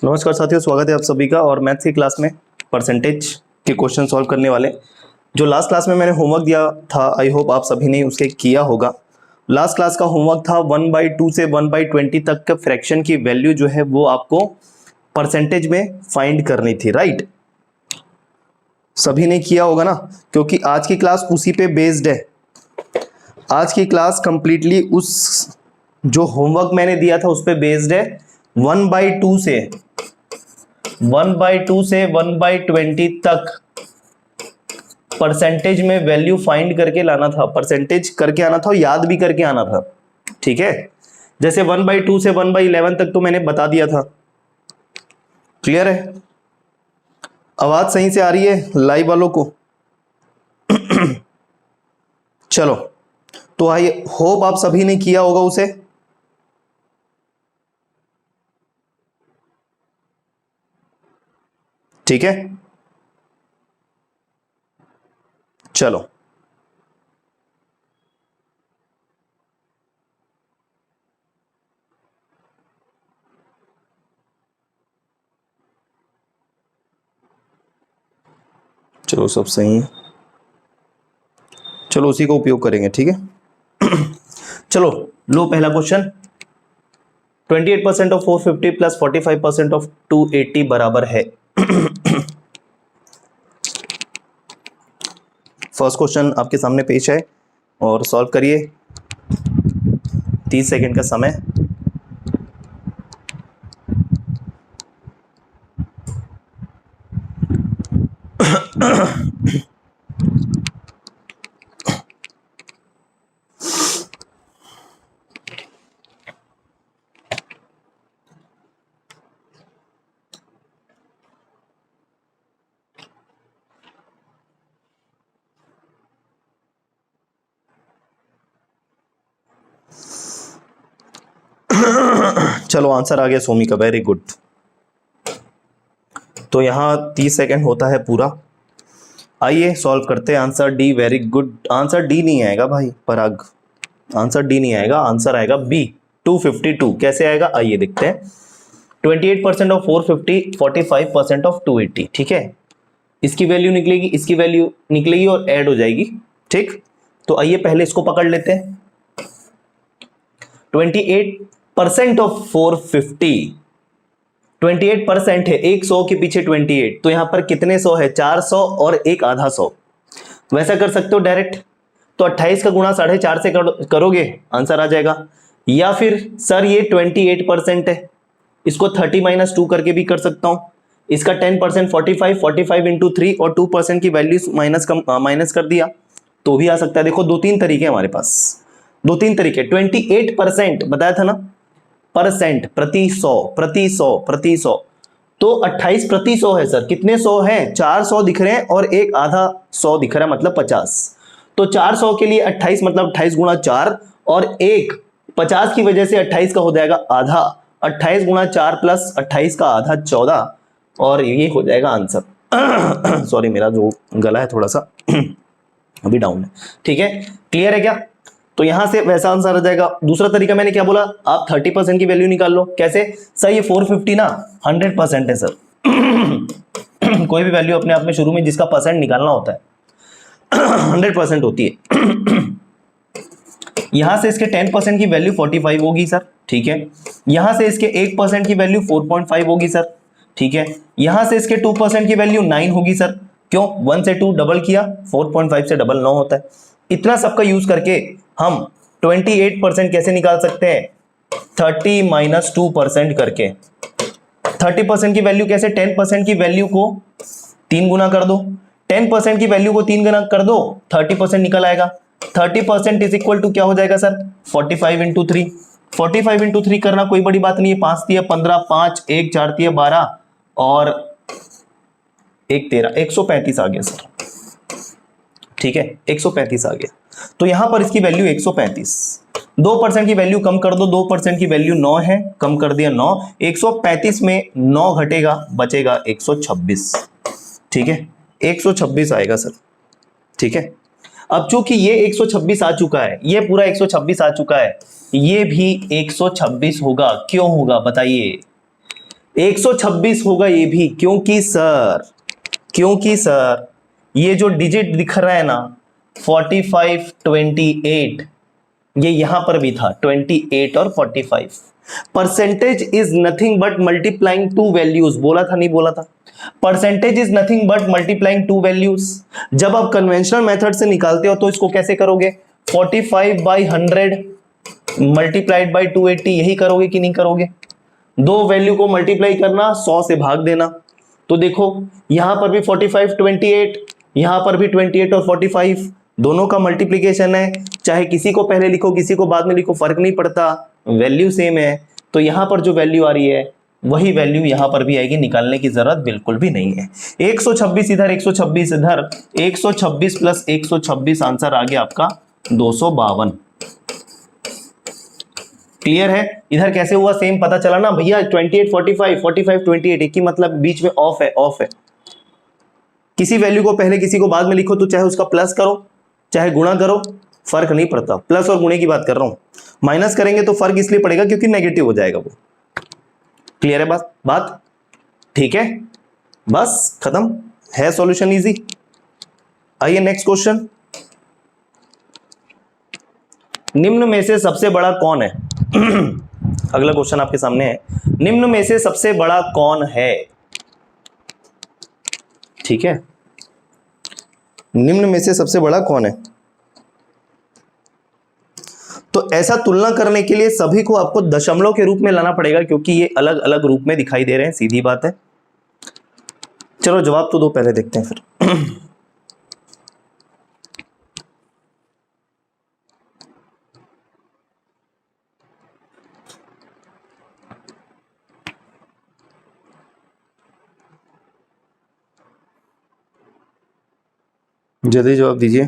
नमस्कार साथियों, स्वागत है आप सभी का। और मैथ्स की क्लास में परसेंटेज के क्वेश्चन सॉल्व करने वाले। जो लास्ट क्लास में मैंने होमवर्क दिया था, आई होप आप सभी ने उसके किया होगा। लास्ट क्लास का होमवर्क था 1/2 से 1/20 तक का फ्रैक्शन की वैल्यू जो है वो आपको परसेंटेज में फाइंड करनी थी, राइट? सभी ने किया होगा ना, क्योंकि आज की क्लास उसी पे बेस्ड है। आज की क्लास कंप्लीटली उस जो होमवर्क मैंने दिया था उस पे बेस्ड है। 1/2 से 1/20 तक परसेंटेज में वैल्यू फाइंड करके लाना था, परसेंटेज करके आना था और याद भी करके आना था, ठीक है? जैसे 1/2 से 1/11 तक तो मैंने बता दिया था। क्लियर है? आवाज सही से आ रही है लाइव वालों को? चलो, तो आई होप आप सभी ने किया होगा उसे। ठीक है, चलो चलो सब सही है, चलो उसी का उपयोग करेंगे, ठीक है? चलो लो पहला क्वेश्चन। 28% ऑफ 450 प्लस 45% ऑफ 280 बराबर है। फर्स्ट क्वेश्चन आपके सामने पेश है और सॉल्व करिए। 30 सेकंड का समय। चलो आंसर आ गया सोमी का, वेरी गुड। तो यहां 30 सेकंड होता है पूरा। आइए सॉल्व करते हैं। Answer D, very good. Answer D नहीं आएगा भाई पराग, आंसर डी नहीं आएगा, आंसर आएगा बी 252। कैसे आएगा आइए देखते हैं। 28% ऑफ 450, 45% ऑफ 280, ठीक है? इसकी वैल्यू निकलेगी, इसकी वैल्यू निकलेगी और ऐड हो जाएगी, ठीक? तो आइए पहले इसको पकड़ लेते हैं। 28% ऑफ 450, 28% है, 100 के पीछे 28, तो यहां पर कितने 100 है? 400 और एक आधा 100। वैसा कर सकते हो डायरेक्ट, तो 28 का गुणा 4.5 से करोगे, आंसर आ जाएगा। या फिर सर ये 28% है, इसको 30 - 2 करके भी कर सकता हूं। इसका 10% 45, 45 इंटू 3 और 2% की वैल्यू माइनस कर दिया तो भी आ सकता है। देखो 2-3 तरीके हमारे पास, 2-3 तरीके। 28% बताया था ना, परसेंट, प्रति 100, तो 28 प्रति 100 है सर। कितने 100 हैं? 400 दिख रहे हैं और एक आधा 100 दिख रहा है, मतलब 50। तो 400 के लिए 28 मतलब 28 गुणा 4 और एक 50 की वजह से 28 का हो जाएगा आधा। 28 गुणा 4 प्लस 28 का आधा 14 और ये हो जाएगा आंसर। सॉरी, मेरा जो गला है थोड़ा सा अभी डाउन है, ठीक है? क्लियर है क्या? तो यहां से वैसा आंसर आ जाएगा। दूसरा तरीका मैंने क्या बोला, आप 30% की वैल्यू निकाल लो। कैसे? सर ये 450 ना 100% है सर। कोई भी वैल्यू अपने आप में शुरू में जिसका परसेंट निकालना होता है 100% होती है। यहां से इसके 10% की वैल्यू 45 होगी सर, ठीक है? यहां से इसके 1% की वैल्यू 4.5 होगी सर, ठीक है? यहां से इसके 2% की वैल्यू 9 होगी सर। क्यों? 1 से 2 डबल किया, 4.5 से डबल 9 होता है। इतना सबका यूज करके हम 28% कैसे निकाल सकते हैं? 30 - 2% करके। 30% की वैल्यू कैसे? 10% की वैल्यू को 3 गुना कर दो, 10% की वैल्यू को 3 गुना कर दो, 30% निकल आएगा। 30% इज इक्वल टू क्या हो जाएगा सर? 45 इंटू 3। 45 इंटू 3 करना कोई बड़ी बात नहीं है। 5 तिया 15, 5 1 4 तिया 12 और 1 13, 135 आ गया सर, ठीक है? 135 आ गया। तो यहां पर इसकी वैल्यू 135। 2% की वैल्यू कम कर दो, 2% की वैल्यू 9 है, कम कर दिया 9। 135 में 9 घटेगा, बचेगा 126, ठीक है? 126 आएगा सर, ठीक है? अब चूंकि ये 126 आ चुका है, ये पूरा 126 आ चुका है, ये भी 126 होगा। क्यों होगा बताइए? 126 होगा ये भी, क्योंकि सर ये जो डिजिट दिख रहा है ना 45 28, ये यहां पर भी था 28 और 45। Percentage is nothing but multiplying to values, बोला था नहीं बोला था? Percentage is nothing but multiplying to values. जब आप कन्वेंशनल मेथड से निकालते हो तो इसको कैसे करोगे? 45/100 मल्टीप्लाइड बाई 280, यही करोगे कि नहीं करोगे? दो वैल्यू को मल्टीप्लाई करना, 100 से भाग देना। तो देखो यहां पर भी 45 28, यहां पर भी 28 और 45 दोनों का मल्टीप्लीकेशन है। चाहे किसी को पहले लिखो किसी को बाद में लिखो, फर्क नहीं पड़ता, वैल्यू सेम है। तो यहां पर जो वैल्यू आ रही है वही वैल्यू यहां पर भी आएगी, निकालने की जरूरत बिल्कुल भी नहीं है। 126 इधर 126 इधर, 126 प्लस 126 आंसर आ गया आपका 252। क्लियर है? इधर कैसे हुआ सेम पता चला ना भैया? 28 45 45 28, एक ही मतलब, बीच में ऑफ है। किसी वैल्यू को पहले किसी को बाद में लिखो तो चाहे उसका प्लस करो चाहे गुणा करो, फर्क नहीं पड़ता। प्लस और गुणे की बात कर रहा हूं, माइनस करेंगे तो फर्क इसलिए पड़ेगा क्योंकि नेगेटिव हो जाएगा वो। क्लियर है बात? ठीक है, बस खत्म है, सॉल्यूशन इजी। आइए नेक्स्ट क्वेश्चन। निम्न में से सबसे बड़ा कौन है? अगला क्वेश्चन आपके सामने है, निम्न में से सबसे बड़ा कौन है? ठीक है, निम्न में से सबसे बड़ा कौन है? तो ऐसा तुलना करने के लिए सभी को आपको दशमलव के रूप में लाना पड़ेगा, क्योंकि ये अलग अलग रूप में दिखाई दे रहे हैं, सीधी बात है। चलो जवाब तो दो, पहले देखते हैं फिर। जल्दी जवाब दीजिए।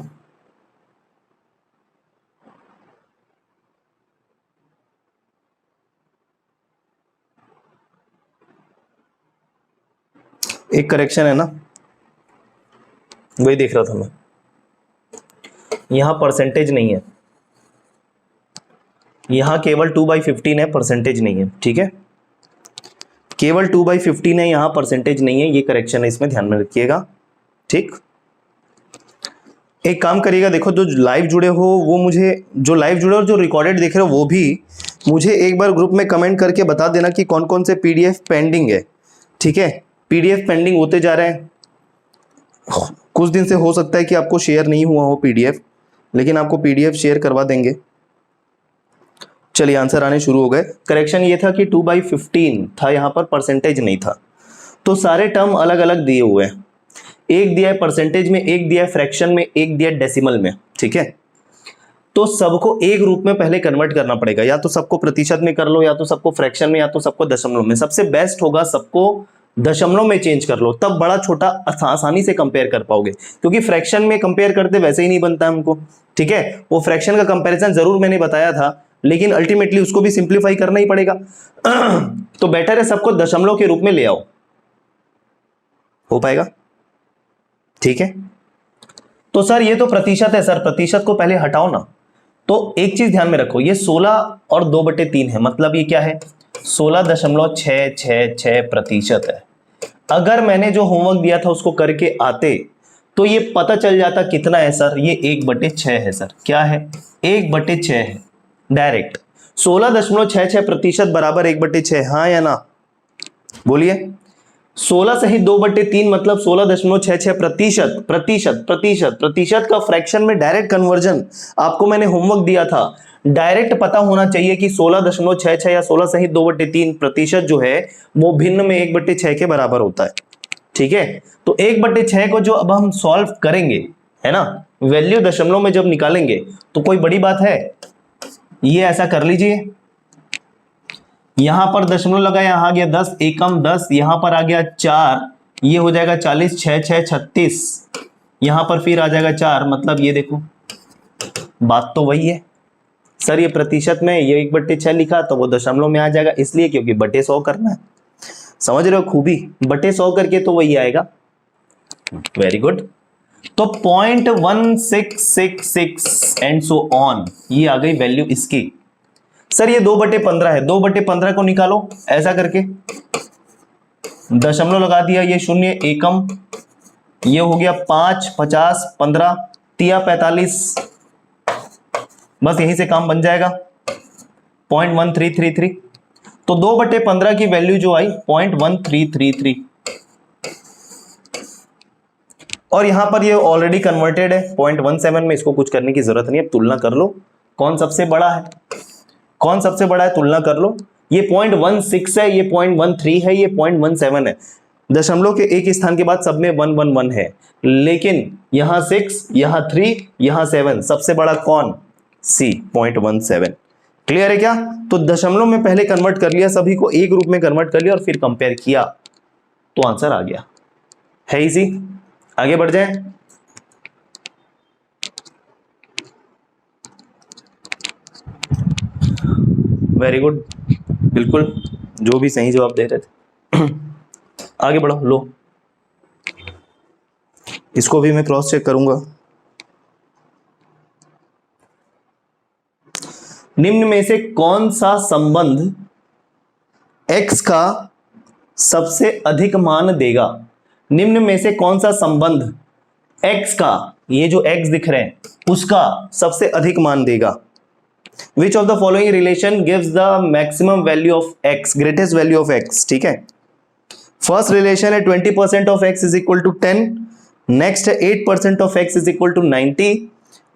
एक करेक्शन है ना, वही देख रहा था मैं। यहां परसेंटेज नहीं है, यहां केवल 2/15 है, परसेंटेज नहीं है। ठीक है, केवल 2/15 है, यहां परसेंटेज नहीं है, ये करेक्शन है, इसमें ध्यान में रखिएगा। ठीक, एक काम करिएगा, देखो जो लाइव जुड़े हो वो मुझे, जो लाइव जुड़े और जो रिकॉर्डेड देख रहे हो वो भी मुझे एक बार ग्रुप में कमेंट करके बता देना कि कौन कौन से पीडीएफ पेंडिंग है। ठीक है, पीडीएफ पेंडिंग होते जा रहे हैं, कुछ दिन से हो सकता है कि आपको शेयर नहीं हुआ हो पीडीएफ, लेकिन आपको पीडीएफ शेयर करवा देंगे। चलिए आंसर आने शुरू हो गए। करेक्शन ये था कि 2/15 था, यहाँ पर परसेंटेज नहीं था। तो सारे टर्म अलग अलग दिए हुए हैं, एक दिया है परसेंटेज में, एक दिया है फ्रैक्शन में, एक दिया है डेसिमल में। ठीक है, तो सबको एक रूप में पहले कन्वर्ट करना पड़ेगा, या तो सबको प्रतिशत में कर लो, या तो सबको फ्रैक्शन में, या तो सबको दशमलव में। सबसे बेस्ट होगा सबको दशमलव में चेंज कर लो, तब बड़ा छोटा आसानी से कंपेयर कर पाओगे, क्योंकि फ्रैक्शन में कंपेयर करते वैसे ही नहीं बनता हमको। ठीक है, वो फ्रैक्शन का कंपैरिजन जरूर मैंने बताया था, लेकिन अल्टीमेटली उसको भी सिंप्लीफाई करना ही पड़ेगा। तो बेटर है सबको दशमलव के रूप में ले आओ, हो पाएगा? ठीक है, तो सर ये तो प्रतिशत है, सर प्रतिशत को पहले हटाओ ना। तो एक चीज ध्यान में रखो, ये 16 और 2/3 है, मतलब ये क्या है? 16.666% है। अगर मैंने जो होमवर्क दिया था उसको करके आते तो ये पता चल जाता कितना है सर, ये 1/6 है सर। क्या है? 1/6 है डायरेक्ट। 16.66% बराबर 1/6, हाँ या ना? बोलिए। 16 सही 2/3 मतलब 16.66%। प्रतिशत का फ्रैक्शन में डायरेक्ट कन्वर्जन आपको मैंने होमवर्क दिया था, डायरेक्ट पता होना चाहिए कि 16.66 या 16 सही 2/3 प्रतिशत जो है वो भिन्न में 1/6 के बराबर होता है। ठीक है, तो 1/6 को जो अब हम सॉल्व करेंगे, है ना, वैल्यू दशमलव में जब निकालेंगे तो कोई बड़ी बात है? ये ऐसा कर लीजिए, यहां पर दशमलव लगाया, यहां आ गया 10 एकम 10, यहां पर आ गया 4, ये हो जाएगा 40, 6 6 36, यहां पर फिर आ जाएगा 4, मतलब ये देखो बात तो वही है सर। ये प्रतिशत में ये 1/6 लिखा तो वो दशमलव में आ जाएगा, इसलिए क्योंकि बटे 100 करना है। समझ रहे हो खूबी? बटे 100 करके तो वही आएगा। Very good. तो 0.1666 एंड सो ऑन, ये आ गई वैल्यू इसकी। सर ये 2/15 है, 2/15 को निकालो ऐसा करके, दशमलव लगा दिया, ये शून्य, एकम, ये हो गया 5, 50, 15, तिया 45, बस यहीं से काम बन जाएगा 0.1333। तो 2/15 की वैल्यू जो आई 0.1333, और यहां पर ये ऑलरेडी कन्वर्टेड है 0.17 में, इसको कुछ करने की जरूरत नहीं है। तुलना कर लो कौन सबसे बड़ा है, कौन सबसे बड़ा है, तुलना कर लो। ये 0.16 है, ये 0.13 है, ये 0.17 है। दशमलव के एक स्थान के बाद सब में 111 है, लेकिन यहां 6, यहां 3, यहां 7, सबसे बड़ा कौन, सी 0.17। क्लियर है क्या? तो दशमलव में पहले कन्वर्ट कर लिया, सभी को एक रूप में कन्वर्ट कर लिया और फिर कंपेयर किया तो आंसर आ गया। है इजी, आगे बढ़ जाए। वेरी गुड, बिल्कुल जो भी सही जवाब दे रहे थे। आगे बढ़ो, लो इसको भी मैं क्रॉस चेक करूंगा। निम्न में से कौन सा संबंध x का सबसे अधिक मान देगा? निम्न में से कौन सा संबंध x का, ये जो x दिख रहे हैं, उसका सबसे अधिक मान देगा? Which of the following relation gives the maximum value of x, greatest value of x? ठीक है, फर्स्ट रिलेशन है 20% of x is equal to 10, next है 8% of x is equal to 90,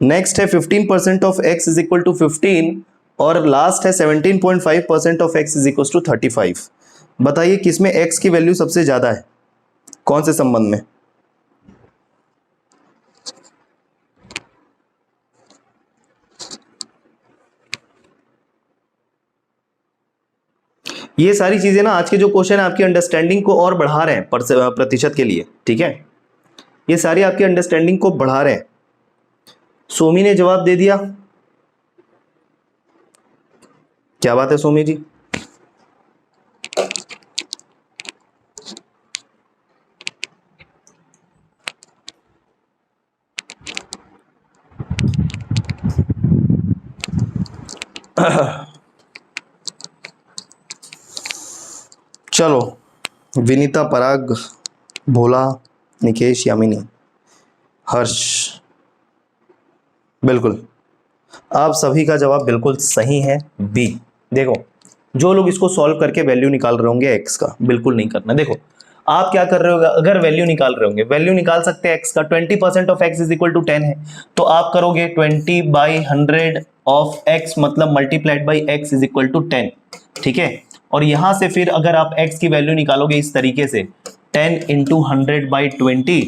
next है 15% of x is equal to 15, और last है 17.5% of x is equal to 35। बताइए किसमें x की वैल्यू सबसे ज्यादा है, कौन से संबंध में? ये सारी चीजें ना, आज के जो क्वेश्चन है आपकी अंडरस्टैंडिंग को और बढ़ा रहे हैं प्रतिशत के लिए, ठीक है, ये सारी आपकी अंडरस्टैंडिंग को बढ़ा रहे हैं। सोमी ने जवाब दे दिया, क्या बात है सोमी जी। चलो, विनीता, पराग, भोला, निकेश, यामिनी, हर्ष, बिल्कुल आप सभी का जवाब बिल्कुल सही है, बी। देखो जो लोग इसको सॉल्व करके वैल्यू निकाल रहे होंगे एक्स का, बिल्कुल नहीं करना। देखो आप क्या कर रहे हो, अगर वैल्यू निकाल रहे होंगे, वैल्यू निकाल सकते हैं एक्स का, 20% of x is equal to 10 है, तो आप करोगे 20/100 ऑफ एक्स, मतलब multiplied by x is equal to 10, ठीक है। और यहां से फिर अगर आप x की वैल्यू निकालोगे इस तरीके से 10 इंटू 100/20,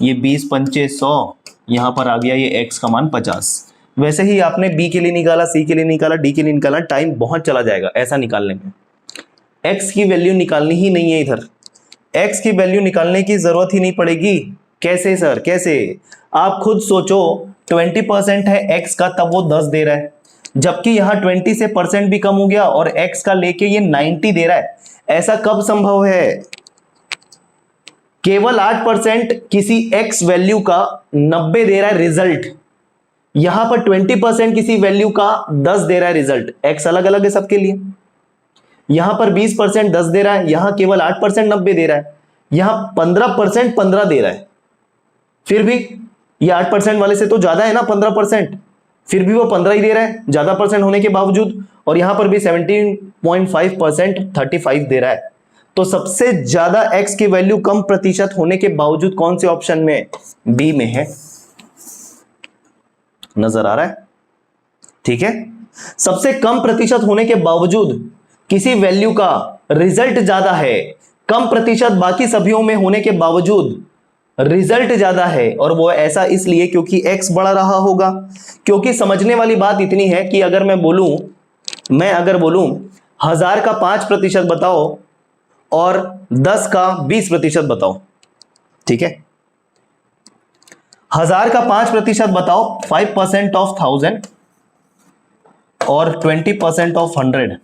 ये 20 पंचे 100, यहां पर आ गया ये x का मान 50। वैसे ही आपने b के लिए निकाला, c के लिए निकाला, d के लिए निकाला, टाइम बहुत चला जाएगा ऐसा निकालने में। x की वैल्यू निकालनी ही नहीं है इधर, x की वैल्यू निकालने की जरूरत ही नहीं पड़ेगी। कैसे सर, कैसे? आप खुद सोचो, 20% है x का, तब वो 10 दे रहा है, जबकि यहां 20 से परसेंट भी कम हो गया और x का लेके ये 90 दे रहा है। ऐसा कब संभव है? केवल 8% किसी x वैल्यू का 90 दे रहा है रिजल्ट, यहां पर 20% किसी वैल्यू का 10 दे रहा है रिजल्ट। x अलग अलग है सबके लिए, यहां पर 20% 10 दे रहा है, यहां केवल 8% 90 दे रहा है, यहां 15% 15 दे रहा है। फिर भी ये 8% वाले से तो ज्यादा है ना 15%, फिर भी वो 15 ही दे रहा है ज्यादा परसेंट होने के बावजूद, और यहां पर भी 17.5% 35 दे रहा है। तो सबसे ज्यादा x की वैल्यू कम प्रतिशत होने के बावजूद कौन से ऑप्शन में? बी में है। नजर आ रहा है? ठीक है, सबसे कम प्रतिशत होने के बावजूद किसी वैल्यू का रिजल्ट ज्यादा है, कम प्रतिशत बाकी सभीयों में होने के बावजूद रिजल्ट ज्यादा है, और वो ऐसा इसलिए क्योंकि x बढ़ा रहा होगा। क्योंकि समझने वाली बात इतनी है कि अगर मैं अगर बोलूं 1000 का 5% बताओ और 10 का 20% बताओ, ठीक है, 1000 का 5% बताओ 5% ऑफ 1000 और 20% ऑफ 100,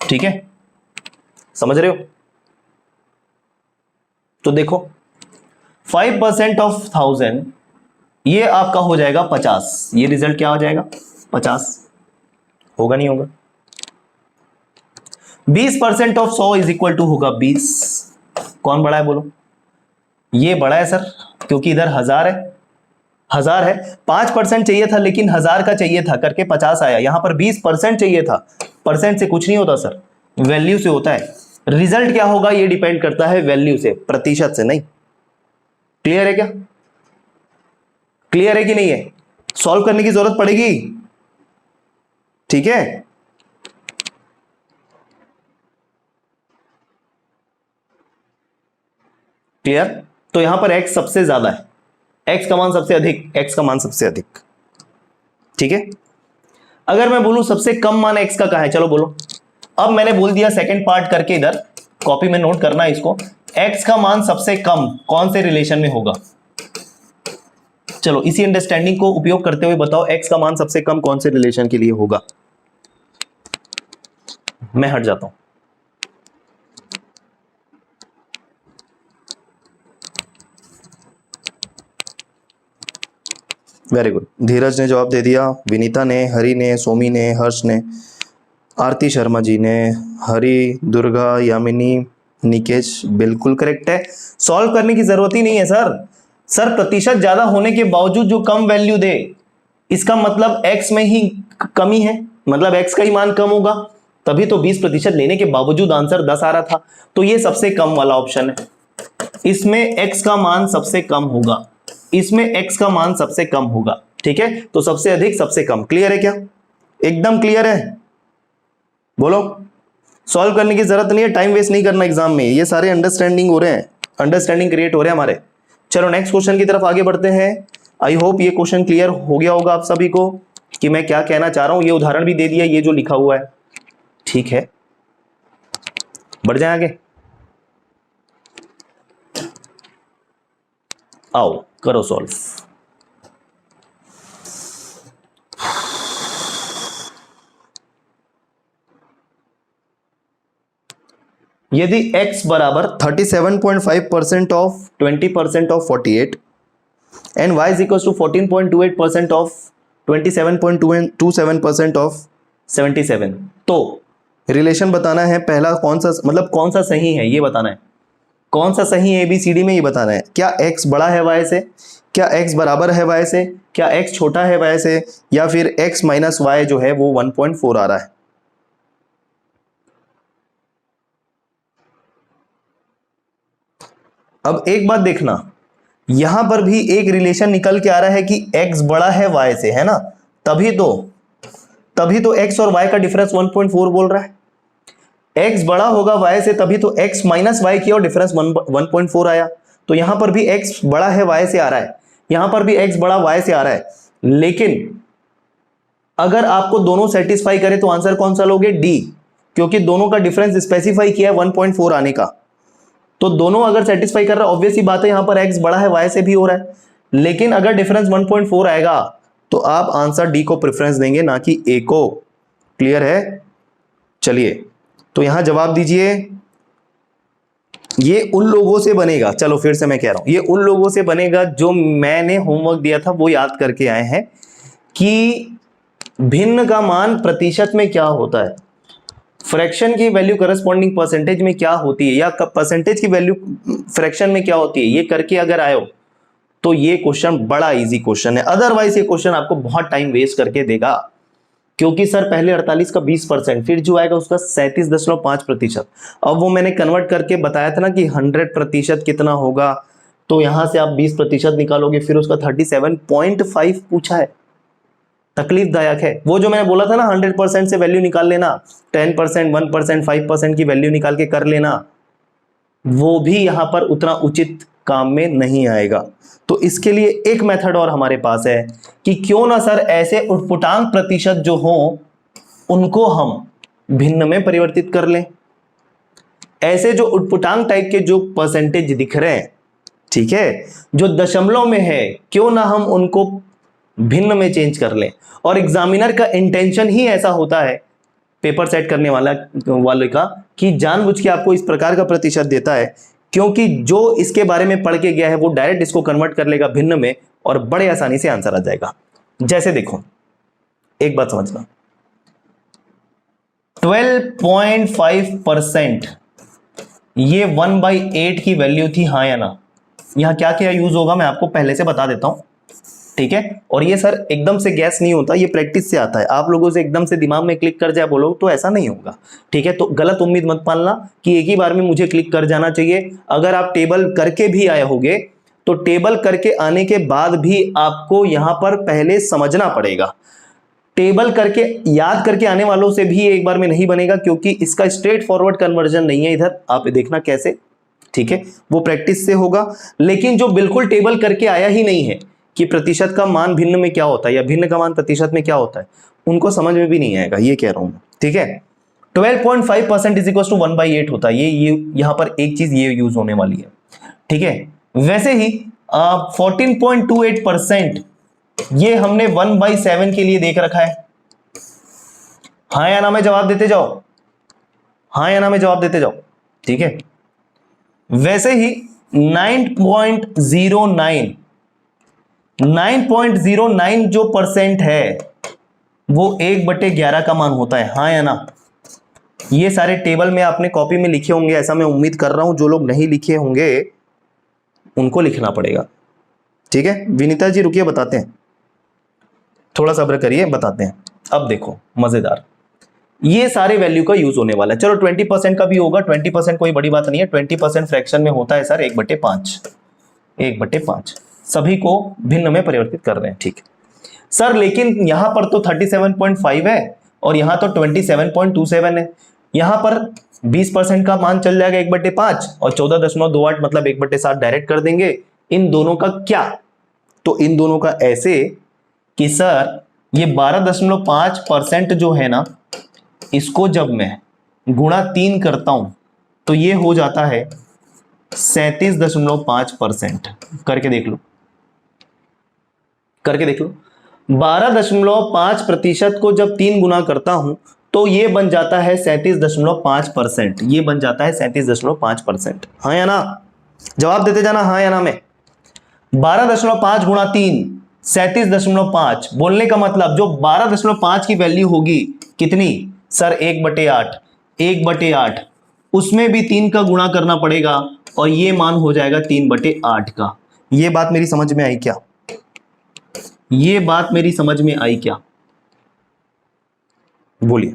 ठीक है, समझ रहे हो? तो देखो 5% ऑफ 1000 ये आपका हो जाएगा 50, ये रिजल्ट क्या हो जाएगा 50, होगा नहीं होगा? 20% ऑफ 100 इज इक्वल टू होगा 20। कौन बड़ा है बोलो? ये बड़ा है सर, क्योंकि इधर 1000 है, 1000 है। 5% चाहिए था लेकिन 1000 का चाहिए था करके 50 आया। यहां पर 20% चाहिए था। परसेंट से कुछ नहीं होता सर, वैल्यू से होता है। रिजल्ट क्या होगा ये डिपेंड करता है वैल्यू से, प्रतिशत से नहीं। क्लियर है क्या? क्लियर है कि नहीं है? सॉल्व करने की जरूरत पड़ेगी, ठीक है? क्लियर? तो यहां पर x सबसे ज्यादा है, x का मान सबसे अधिक, x का मान सबसे अधिक, ठीक है? अगर मैं बोलूं सबसे कम मान x का कहां है, चलो बोलो। अब मैंने बोल दिया सेकंड पार्ट करके, इधर कॉपी में नोट करना है इसको। x का मान सबसे कम कौन से रिलेशन में होगा? चलो इसी अंडरस्टैंडिंग को उपयोग करते हुए बताओ x का मान सबसे कम कौन से रिलेशन के लिए होगा? मैं हट जाता हूं। वेरी गुड, धीरज ने जवाब दे दिया, विनीता ने, हरि ने, सोमी ने, हर्ष ने, आरती शर्मा जी ने, हरि, दुर्गा, यामिनी, निकेश, बिल्कुल करेक्ट है। सॉल्व करने की जरूरत ही नहीं है सर प्रतिशत ज्यादा होने के बावजूद जो कम वैल्यू दे, इसका मतलब x में ही कमी है, मतलब x का ही मान कम होगा, तभी तो 20% लेने के बावजूद आंसर 10 आ रहा था। तो ये सबसे कम वाला ऑप्शन है, इसमें x का मान सबसे कम होगा, इसमें x का मान सबसे कम होगा, ठीक है? तो सबसे अधिक सबसे कम। क्लियर है क्या? एकदम क्लियर है? बोलो। सॉल्व करने की जरूरत नहीं है, टाइम वेस्ट नहीं करना एग्जाम में, ये सारे अंडरस्टैंडिंग हो रहे हैं, अंडरस्टैंडिंग क्रिएट हो रहे हैं हमारे। चलो नेक्स्ट क्वेश्चन की तरफ आगे बढ़ते हैं। आई होप ये क्वेश्चन क्लियर हो गया होगा आप सभी को कि मैं क्या कहना चाह रहा हूं। ये उदाहरण भी दे दिया, ये जो लिखा हुआ है, ठीक है? बढ़ जाए आगे, आओ करो सॉल्व। यदि x बराबर 37.5% of 20% of 48 and y is equal to 14.28% of 27.27% of 77, तो रिलेशन बताना है पहला कौन सा, मतलब कौन सा सही है ये बताना है, कौन सा सही है ABCD में ये बताना है। क्या x बड़ा है y से, क्या x बराबर है y से, क्या x छोटा है y से, या फिर x माइनस y जो है वो 1.4 आ रहा है। अब एक बात देखना, यहां पर भी एक रिलेशन निकल के आ रहा है कि x बड़ा है y से, है ना? तभी तो x और y का डिफरेंस 1.4 बोल रहा है। x बड़ा होगा y से तभी तो x माइनस y की और डिफरेंस 1.4 आया। तो यहां पर भी x बड़ा है y से आ रहा है, यहां पर भी x बड़ा y से आ रहा है। लेकिन अगर आपको दोनों सेटिस्फाई करे तो आंसर कौन सा लोगे? D, क्योंकि दोनों का डिफरेंस स्पेसिफाई किया है 1.4 आने का। तो दोनों अगर सेटिस्फाई कर रहा है, ऑब्वियस ही बात है, यहां पर x बड़ा है y से भी हो रहा है। लेकिन अगर डिफरेंस 1.4 आएगा तो आप आंसर D को प्रेफरेंस देंगे, ना कि A को। क्लियर है? चलिए तो यहां जवाब दीजिए। ये उन लोगों से बनेगा, चलो फिर से मैं कह रहा हूं, ये उन लोगों से बनेगा जो मैंने होमवर्क दिया था वो याद करके आए हैं कि भिन्न का मान प्रतिशत में क्या होता है, फ्रैक्शन की वैल्यू करस्पॉन्डिंग परसेंटेज में क्या होती है, या परसेंटेज की वैल्यू फ्रैक्शन में क्या होती है, ये करके अगर आए हो तो ये क्वेश्चन बड़ा इजी क्वेश्चन है। अदरवाइज ये क्वेश्चन आपको बहुत टाइम वेस्ट करके देगा, क्योंकि सर पहले 48 का 20%, फिर जो आएगा उसका 37.5%। अब वो मैंने कन्वर्ट करके बताया था ना कि 100% कितना होगा, तो यहां से आप 20% निकालोगे, फिर उसका 37.5 पूछा है। तकलीफदायक है। वो जो मैंने बोला था ना 100% से वैल्यू निकाल लेना, 10%, 1%, 5% की वैल्यू निकाल के कर लेना, वो भी यहां पर उतना उचित काम में नहीं आएगा। तो इसके लिए एक मेथड और हमारे पास है कि क्यों ना सर ऐसे उटपुटांक प्रतिशत जो हो उनको हम भिन्न में परिवर्तित कर लें। ऐसे जो उटपुटांक टाइप के जो परसेंटेज दिख रहे हैं, ठीक है, जो दशमलव में है, क्यों ना हम उनको भिन्न में चेंज कर लें। और एग्जामिनर का इंटेंशन ही ऐसा होता है, पेपर सेट करने वाले का, कि जानबूझ के आपको इस प्रकार का प्रतिशत देता है, क्योंकि जो इसके बारे में पढ़ के गया है वो डायरेक्ट इसको कन्वर्ट कर लेगा भिन्न में और बड़े आसानी से आंसर आ जाएगा। जैसे देखो, एक बात समझना, 12.5% ये 1/8 की वैल्यू थी, हाँ या ना? यहां क्या क्या यूज होगा मैं आपको पहले से बता देता हूं, ठीक है। और ये सर एकदम से गैस नहीं होता, ये प्रैक्टिस से आता है। आप लोगों से एकदम से दिमाग में क्लिक कर जाए बोलो तो ऐसा नहीं होगा, ठीक है। तो गलत उम्मीद मत पालना कि एक ही बार में मुझे क्लिक कर जाना चाहिए। अगर आप टेबल करके भी आए होगे तो टेबल करके आने के बाद भी आपको यहां पर पहले समझना पड़ेगा। टेबल करके याद करके आने वालों से भी एक बार में नहीं बनेगा, क्योंकि इसका स्ट्रेट फॉरवर्ड कन्वर्जन नहीं है इधर, आप देखना कैसे, ठीक है, वो प्रैक्टिस से होगा। लेकिन जो बिल्कुल टेबल करके आया ही नहीं है कि प्रतिशत का मान भिन्न में क्या होता है या भिन्न का मान प्रतिशत में क्या होता है, उनको समझ में भी नहीं आएगा, ये कह रहा हूं, ठीक है। 12.5% इज इक्वल टू 1/8 होता है, ये यहां पर एक चीज ये यूज होने वाली है, ठीक है। वैसे ही 14.28% ये हमने 1/7 के लिए देख रखा है। हाँ या ना में जवाब देते जाओ, हाँ या ना में जवाब देते जाओ, ठीक है। वैसे ही 9.09 जो परसेंट है वो 1/11 का मान होता है, हाँ या ना? ये सारे टेबल में आपने कॉपी में लिखे होंगे, ऐसा मैं उम्मीद कर रहा हूं। जो लोग नहीं लिखे होंगे उनको लिखना पड़ेगा, ठीक है। विनीता जी रुकिए, बताते हैं, थोड़ा सब्र करिए, बताते हैं। अब देखो मजेदार, ये सारे वैल्यू का यूज होने वाला है। चलो 20% का भी होगा, 20% कोई बड़ी बात नहीं है। 20% फ्रैक्शन में होता है सर 1/5, 1/5 सभी को भिन्न में परिवर्तित कर रहे हैं, ठीक है सर। लेकिन यहां पर तो 37.5 है और यहां तो 27.27 है। यहां पर 20% का मान चल जाएगा 1/5 और 14.28 मतलब 1/7 डायरेक्ट कर देंगे। इन दोनों का क्या? तो इन दोनों का ऐसे कि सर ये 12.5% जो है ना, इसको जब मैं गुणा 3 करता हूं तो ये हो जाता है 37.5%। करके देख लो, करके देख लो। 12.5% को जब 3 गुना करता हूं तो ये बन जाता है 37.5%। ये बन जाता है 37.5%, हाँ या ना? जवाब देते जाना हाँ या ना में। 12.5 गुणा 3 37.5, बोलने का मतलब जो 12.5 की वैल्यू होगी कितनी सर? 1/8, 1/8 उसमें भी 3 का गुणा करना पड़ेगा और ये मान हो जाएगा 3/8 का। ये बात मेरी समझ में आई क्या? ये बात मेरी समझ में आई क्या? बोलिए।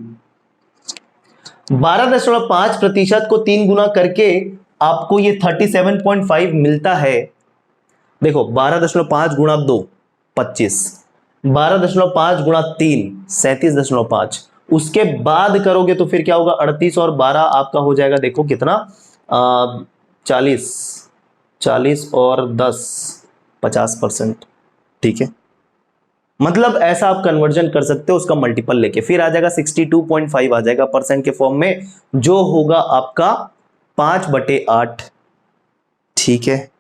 12.5% को 3 गुना करके आपको ये 37.5 मिलता है। देखो 12.5 गुणा 2 25, 12.5 गुणा 3 37.5, उसके बाद करोगे तो फिर क्या होगा? 38 और 12 आपका हो जाएगा, देखो कितना 40 और 10 50%, ठीक है। मतलब ऐसा आप कन्वर्जन कर सकते हो उसका मल्टीपल लेके, फिर आ जाएगा 62.5 आ जाएगा परसेंट के फॉर्म में, जो होगा आपका 5/8, ठीक है।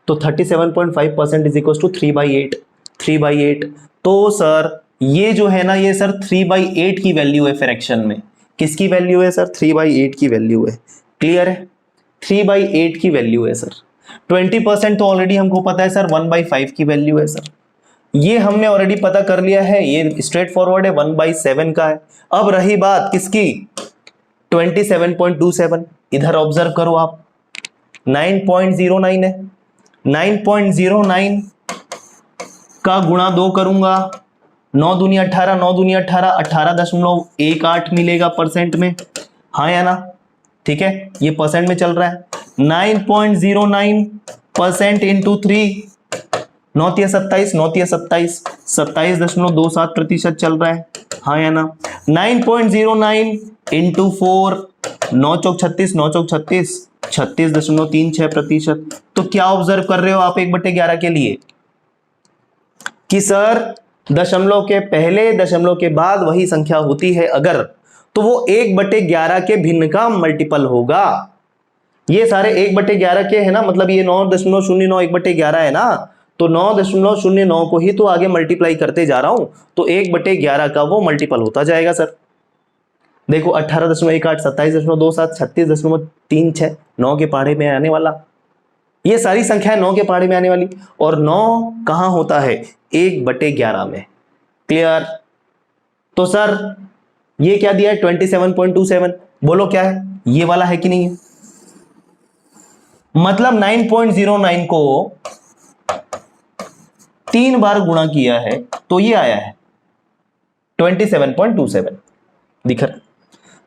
तो 37.5% इज इक्वल टू 3/8, 3/8। तो सर ये जो है ना, ये सर 3/8 की वैल्यू है फ्रैक्शन में। किसकी वैल्यू है सर? 3/8 की वैल्यू है। क्लियर है? 3/8 की वैल्यू है सर। 20% तो ऑलरेडी हमको पता है सर 1/5 की वैल्यू है सर, ये हमने ऑलरेडी पता कर लिया है, ये स्ट्रेट फॉरवर्ड है, 1/7 का है। अब रही बात किसकी? 27.27। इधर ऑब्जर्व करो आप, 9.09 है, 9.09 का गुणा 2 करूंगा, 9 दूनी 18, 9 दूनी 18, 18.18 मिलेगा परसेंट में, हाँ या ना? ठीक है, ये परसेंट में चल रहा है। 9.09% इंटू 3, 9 × 27, 9 × 27, 27.27% चल रहा है, हाँ या ना? 9.09 इंटू 4, 9 × 4 = 36, 9 × 4 = 36, 36.36%। तो क्या ऑब्जर्व कर रहे हो आप 1/11 के लिए कि सर दशमलव के पहले दशमलव के बाद वही संख्या होती है अगर, तो वो 1/11 के भिन्न का मल्टीपल होगा। ये सारे 1/11 के है ना, मतलब ये 9.09 1/11 है ना, तो 9.09 को ही तो आगे मल्टीप्लाई करते जा रहा हूं, तो 1/11 का वो मल्टीपल होता जाएगा सर। देखो 18.18, 27.27, 36.36, 9 के पहाड़े में आने वाला, ये सारी संख्याएं 9 के पहाड़े में आने वाली, और 9 कहां होता है? 1/11 में। क्लियर? तो सर ये क्या दिया है 27.27, बोलो क्या है, ये वाला है कि नहीं है? मतलब 9.09 को 3 बार गुणा किया है तो ये आया है 27.27, दिख रहा है?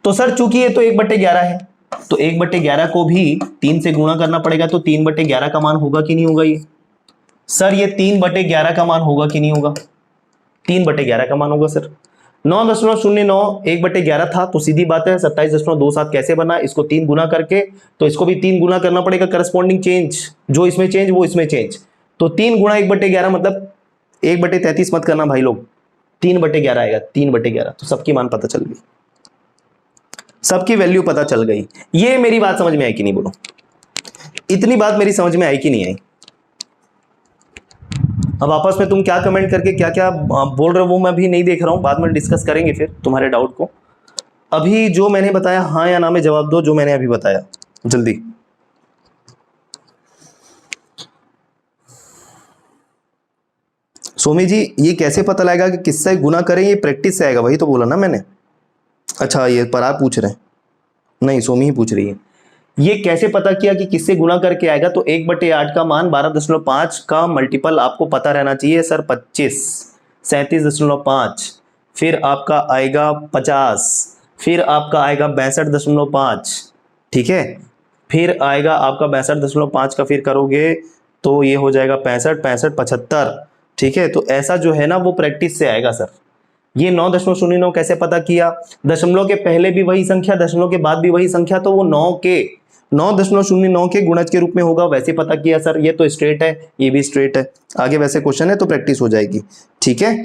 तो सर चूंकि ये तो 1/11 है, तो 1/11 को भी 3 से गुणा करना पड़ेगा, तो 3/11 का मान होगा कि नहीं होगा? ये सर ये 3/11 का मान होगा कि नहीं होगा? 3/11 का मान होगा सर। 9.09 1/11 था, तो सीधी बात है 27.27 कैसे बना, इसको 3 गुना करके, तो इसको भी 3 गुना करना पड़ेगा, करस्पॉन्डिंग चेंज, जो इसमें चेंज वो इसमें चेंज, तो 3 गुणा 1/11 मतलब 1/33 मत करना भाई लोग, 3/11 आएगा, 3/11। तो सबकी मान पता चल गई, सबकी वैल्यू पता चल गई। ये मेरी बात समझ में आई कि नहीं, बोलो इतनी बात मेरी समझ में आई कि नहीं आई? अब आपस में तुम क्या कमेंट करके क्या क्या बोल रहे हो वो मैं भी नहीं देख रहा हूं, बाद में डिस्कस करेंगे फिर तुम्हारे डाउट को। अभी जो मैंने बताया हाँ या ना में जवाब दो, जो मैंने अभी बताया जल्दी। सोमी जी ये कैसे पता लगेगा कि किससे गुना करें? ये प्रैक्टिस से आएगा, वही तो बोला ना मैंने। अच्छा ये पराग पूछ रहे हैं, नहीं सोमी ही पूछ रही है। ये कैसे पता किया कि किससे गुणा करके आएगा? तो 1/8 का मान 12.5 का मल्टीपल आपको पता रहना चाहिए सर, 25, 37.5, फिर आपका आएगा 50, फिर आपका आएगा 62.5, ठीक है, फिर आएगा आपका 62.5 का, फिर करोगे तो ये हो जाएगा 65, 65, 75, ठीक है। तो ऐसा जो है ना वो प्रैक्टिस से आएगा सर। ये 9.09 कैसे पता किया? दशमलव के पहले भी वही संख्या, दशमलव के बाद भी वही संख्या, तो वो 9.09 के गुणज के रूप में होगा, वैसे पता किया सर। ये तो स्ट्रेट है, ये भी स्ट्रेट है, आगे वैसे क्वेश्चन है तो प्रैक्टिस हो जाएगी, ठीक है,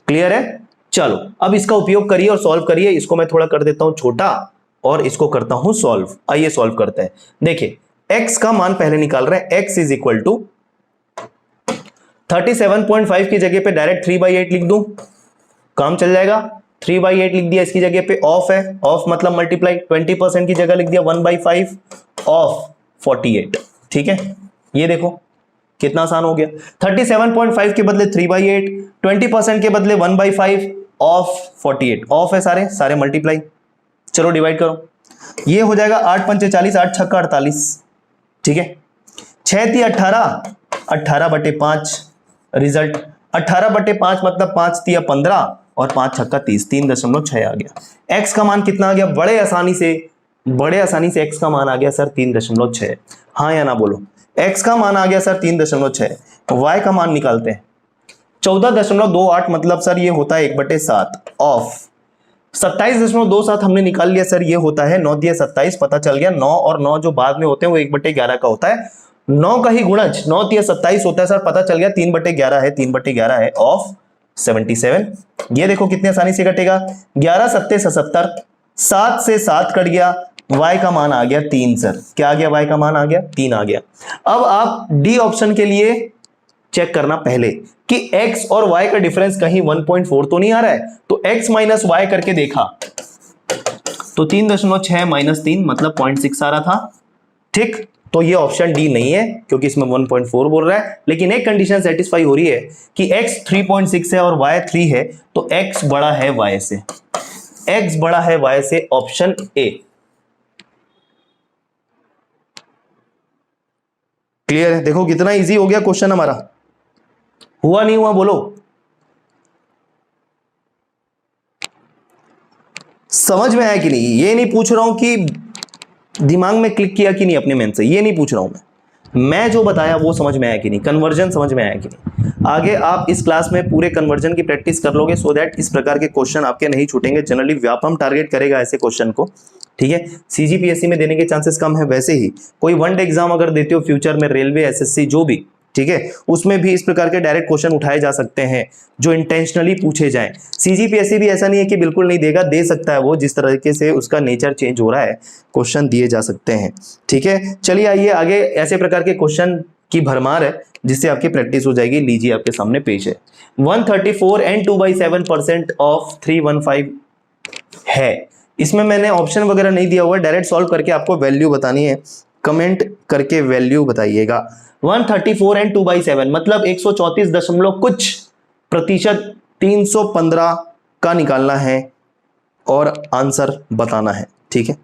क्लियर है। चलो अब इसका उपयोग करिए और सॉल्व करिए। इसको मैं थोड़ा कर देता हूं छोटा और इसको करता हूं सॉल्व। आइए सॉल्व करते हैं। देखिए x का मान पहले निकाल रहे हैं, x इज इक्वल टू 37.5 की जगह पे डायरेक्ट 3/8 लिख दूं, काम चल जाएगा। 3/8 लिख दिया, इसकी जगह पे ऑफ है, ऑफ मतलब मल्टीप्लाई, 20% की जगह लिख दिया 1/5 ऑफ 48, ठीक है। ये देखो कितना आसान हो गया, 37.5 के बदले 3/8, 20% के बदले 1/5 ऑफ 48, ऑफ है सारे सारे मल्टीप्लाई। चलो डिवाइड करो, ये हो जाएगा 8 पंचे 40, 8 छक्का 48, ठीक है। 6 × 18, 18/5 रिजल्ट, 18/5 मतलब 5 × 15 और 5 छक्का 30, 3.6 आ गया। x का मान कितना आ गया? बड़े आसानी से x का मान आ गया सर 3.6। हाँ या ना बोलो, x का मान आ गया सर 3.6। y का मान निकालते हैं, 14.28 मतलब सर ये होता है 1/7 ऑफ 27.27 हमने निकाल लिया सर, ये होता है 9 × 27, पता चल गया। 9 और 9 जो बाद में होते हैं वो 1/11 का होता है, 9 का ही गुणज 9 × 27 होता है सर, पता चल गया 3/11 है, 3/11 है ऑफ 77। ये देखो कितनी आसानी से कटेगा, 11 7 77, 7 से 7 कट गया, y का मान आ गया 3 सर। क्या आ गया? y का मान आ गया 3 आ गया। अब आप डी ऑप्शन के लिए चेक करना पहले कि x और y का डिफरेंस कहीं 1.4 तो नहीं आ रहा है, तो x माइनस y करके देखा तो 3.6 माइनस 3 मतलब 0.6 आ रहा था, ठीक। तो ये ऑप्शन डी नहीं है क्योंकि इसमें 1.4 बोल रहा है, लेकिन एक कंडीशन सेटिस्फाई हो रही है कि x 3.6 है और y 3 है, तो x बड़ा है y से, x बड़ा है y से, ऑप्शन ए। क्लियर है? देखो कितना इजी हो गया क्वेश्चन हमारा, हुआ नहीं हुआ बोलो? समझ में आया कि नहीं? ये नहीं पूछ रहा हूं कि दिमाग में क्लिक किया कि नहीं अपने मन से, ये नहीं पूछ रहा हूं मैं जो बताया वो समझ में आया कि नहीं, कन्वर्जन समझ में आया कि नहीं। आगे आप इस क्लास में पूरे कन्वर्जन की प्रैक्टिस कर लोगे सो दैट इस प्रकार के क्वेश्चन आपके नहीं छूटेंगे। जनरली व्यापम टारगेट करेगा ऐसे क्वेश्चन को, ठीक है। सीजीपीएससी में देने के चांसेस कम है, वैसे ही कोई वनडे एग्जाम अगर देते हो फ्यूचर में, रेलवे, एसएससी जो भी, ठीक है, उसमें भी इस प्रकार के डायरेक्ट क्वेश्चन उठाए जा सकते हैं जो इंटेंशनली पूछे जाएं। सीजीपीएससी भी ऐसा नहीं है कि बिल्कुल नहीं देगा, दे सकता है वो, जिस तरीके से उसका नेचर चेंज हो रहा है क्वेश्चन दिए जा सकते हैं, ठीक है। चलिए आइए आगे, ऐसे प्रकार के क्वेश्चन की भरमार है जिससे आपकी प्रैक्टिस हो जाएगी। लीजिए आपके सामने पेश है, 134 and 2/7% ऑफ 315 है। इसमें मैंने ऑप्शन वगैरह नहीं दिया हुआ है, डायरेक्ट सॉल्व करके आपको वैल्यू बतानी है, कमेंट करके वैल्यू बताइएगा। 134 and 2/7 मतलब 134 दशमलव कुछ प्रतिशत 315 का निकालना है, और आंसर बताना है, ठीक है।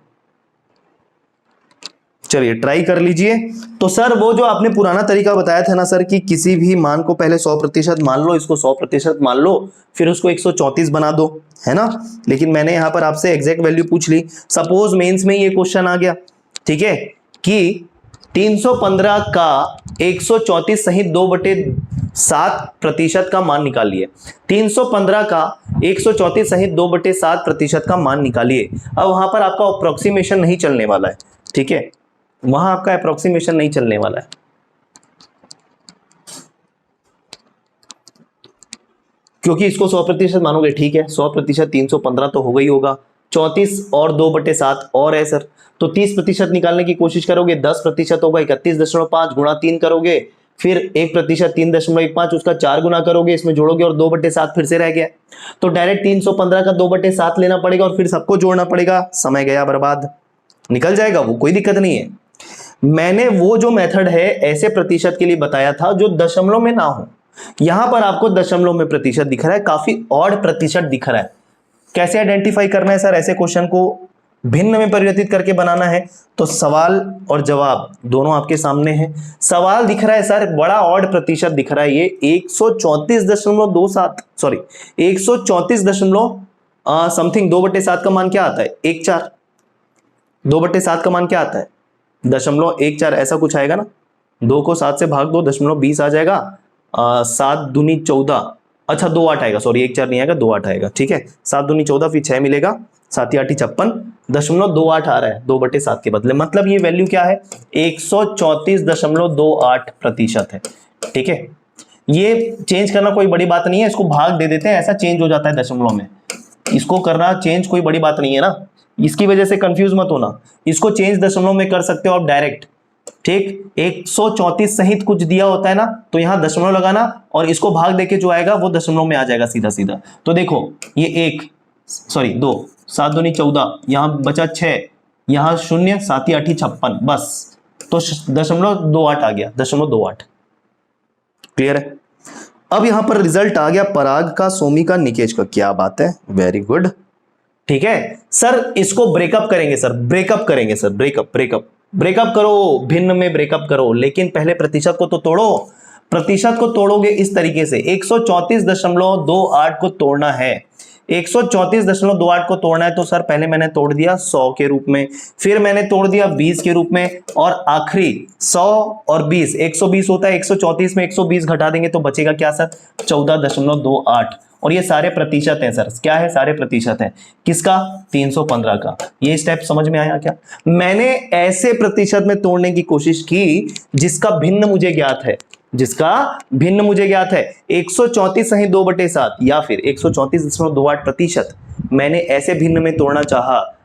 चलिए ट्राई कर लीजिए। तो सर वो जो आपने पुराना तरीका बताया था ना सर कि किसी भी मान को पहले 100% मान लो, इसको 100% मान लो, फिर उसको 134 बना दो, है ना। लेकिन मैंने यहां पर आपसे एग्जैक्ट वैल्यू पूछ ली। सपोज मेंस में ये क्वेश्चन आ गया, ठीक है, कि 315 का 134 सहित 2/7% का मान निकालिए। 315 का 134 सहित 2/7% का मान निकालिए। अब वहां पर आपका अप्रोक्सीमेशन नहीं चलने वाला है, ठीक है, वहां आपका अप्रोक्सीमेशन नहीं चलने वाला है, क्योंकि इसको 100% मानोगे, ठीक है, 100% 315 तो होगा ही होगा, 34 और 2/7 और है सर, तो 30% निकालने की कोशिश करोगे, 10% होगा 31.5 गुणा 3 करोगे, फिर 1% 3.15, उसका 4 गुना करोगे, इसमें जोड़ोगे और 2/7 फिर से रह गया। तो डायरेक्ट 315 का 2/7 लेना पड़ेगा और फिर सबको जोड़ना पड़ेगा, समय गया बर्बाद, निकल जाएगा वो, कोई दिक्कत नहीं है। मैंने वो जो मेथड है ऐसे प्रतिशत के लिए बताया था जो दशमलव में ना हो। यहां पर आपको दशमलव में प्रतिशत दिख रहा है, काफी ऑड प्रतिशत दिख रहा है। कैसे आइडेंटिफाई करना है सर, ऐसे क्वेश्चन को भिन्न में परिवर्तित करके बनाना है। तो सवाल और जवाब दोनों आपके सामने हैं। सवाल दिख रहा है सर बड़ा ऑड प्रतिशत दिख रहा है, ये 134.27, सॉरी 134 समथिंग 2/7 का मान क्या आता है, 1/4। 2/7 का मान क्या आता है, 0.14, ऐसा कुछ आएगा ना। 2 को 7 से भाग दो, 0.20 आ जाएगा। 7 दूनी 14, अच्छा 2/8 आएगा, सॉरी 1/4 नहीं आएगा, 2/8 आएगा, ठीक है। 7 दूनी 14, फिर 6 मिलेगा, 7 8 56, 0.28 आ रहा है 2/7 के बदले। मतलब ये वैल्यू क्या है, 134.28% है, ठीक है। ये चेंज करना कोई बड़ी बात नहीं है, इसको भाग दे देते हैं, ऐसा चेंज हो जाता है दशमलव में। इसको करना चेंज कोई बड़ी बात नहीं है ना, इसकी वजह से कंफ्यूज मत होना। इसको चेंज दशमलव में कर सकते हो आप डायरेक्ट, ठीक। 134 सहित कुछ दिया होता है ना, तो यहां दशमलव लगाना और इसको भाग देके जो आएगा वो दशमलव में आ जाएगा सीधा सीधा। तो देखो ये 1, सॉरी 2, 7 दूनी 14, यहां बचा 6, यहां 0, 7 8 56, बस, तो 0.28 आ गया, 0.28। क्लियर है। अब यहां पर रिजल्ट आ गया पराग का, सोमी का, निकेश का, क्या बात है, वेरी गुड, ठीक है। सर इसको ब्रेकअप करेंगे सर, ब्रेकअप करेंगे सर, ब्रेकअप करो, भिन्न में ब्रेकअप करो, लेकिन पहले प्रतिशत को तो तोड़ो। प्रतिशत को तोड़ोगे इस तरीके से, 134.28 को तोड़ना है, 134.28 को तोड़ना है। तो सर पहले मैंने तोड़ दिया 100 के रूप में, फिर मैंने तोड़ दिया 20 के रूप में, और आखिरी 100 और 20, 120 होता है, 134 में 120 घटा देंगे तो बचेगा क्या सर, 14.28। और ये सारे प्रतिशत हैं सर, क्या है, सारे प्रतिशत हैं, किसका, 315 का। ये स्टेप समझ में आया क्या। मैंने ऐसे प्रतिशत में तोड़ने की कोशिश की जिसका भिन्न मुझे ज्ञात है, जिसका भिन्न मुझे ज्ञात है, 134 सही 2/7 या फिर 134.28%। मैंने ऐसे भिन्न में तोड़ना चाहा,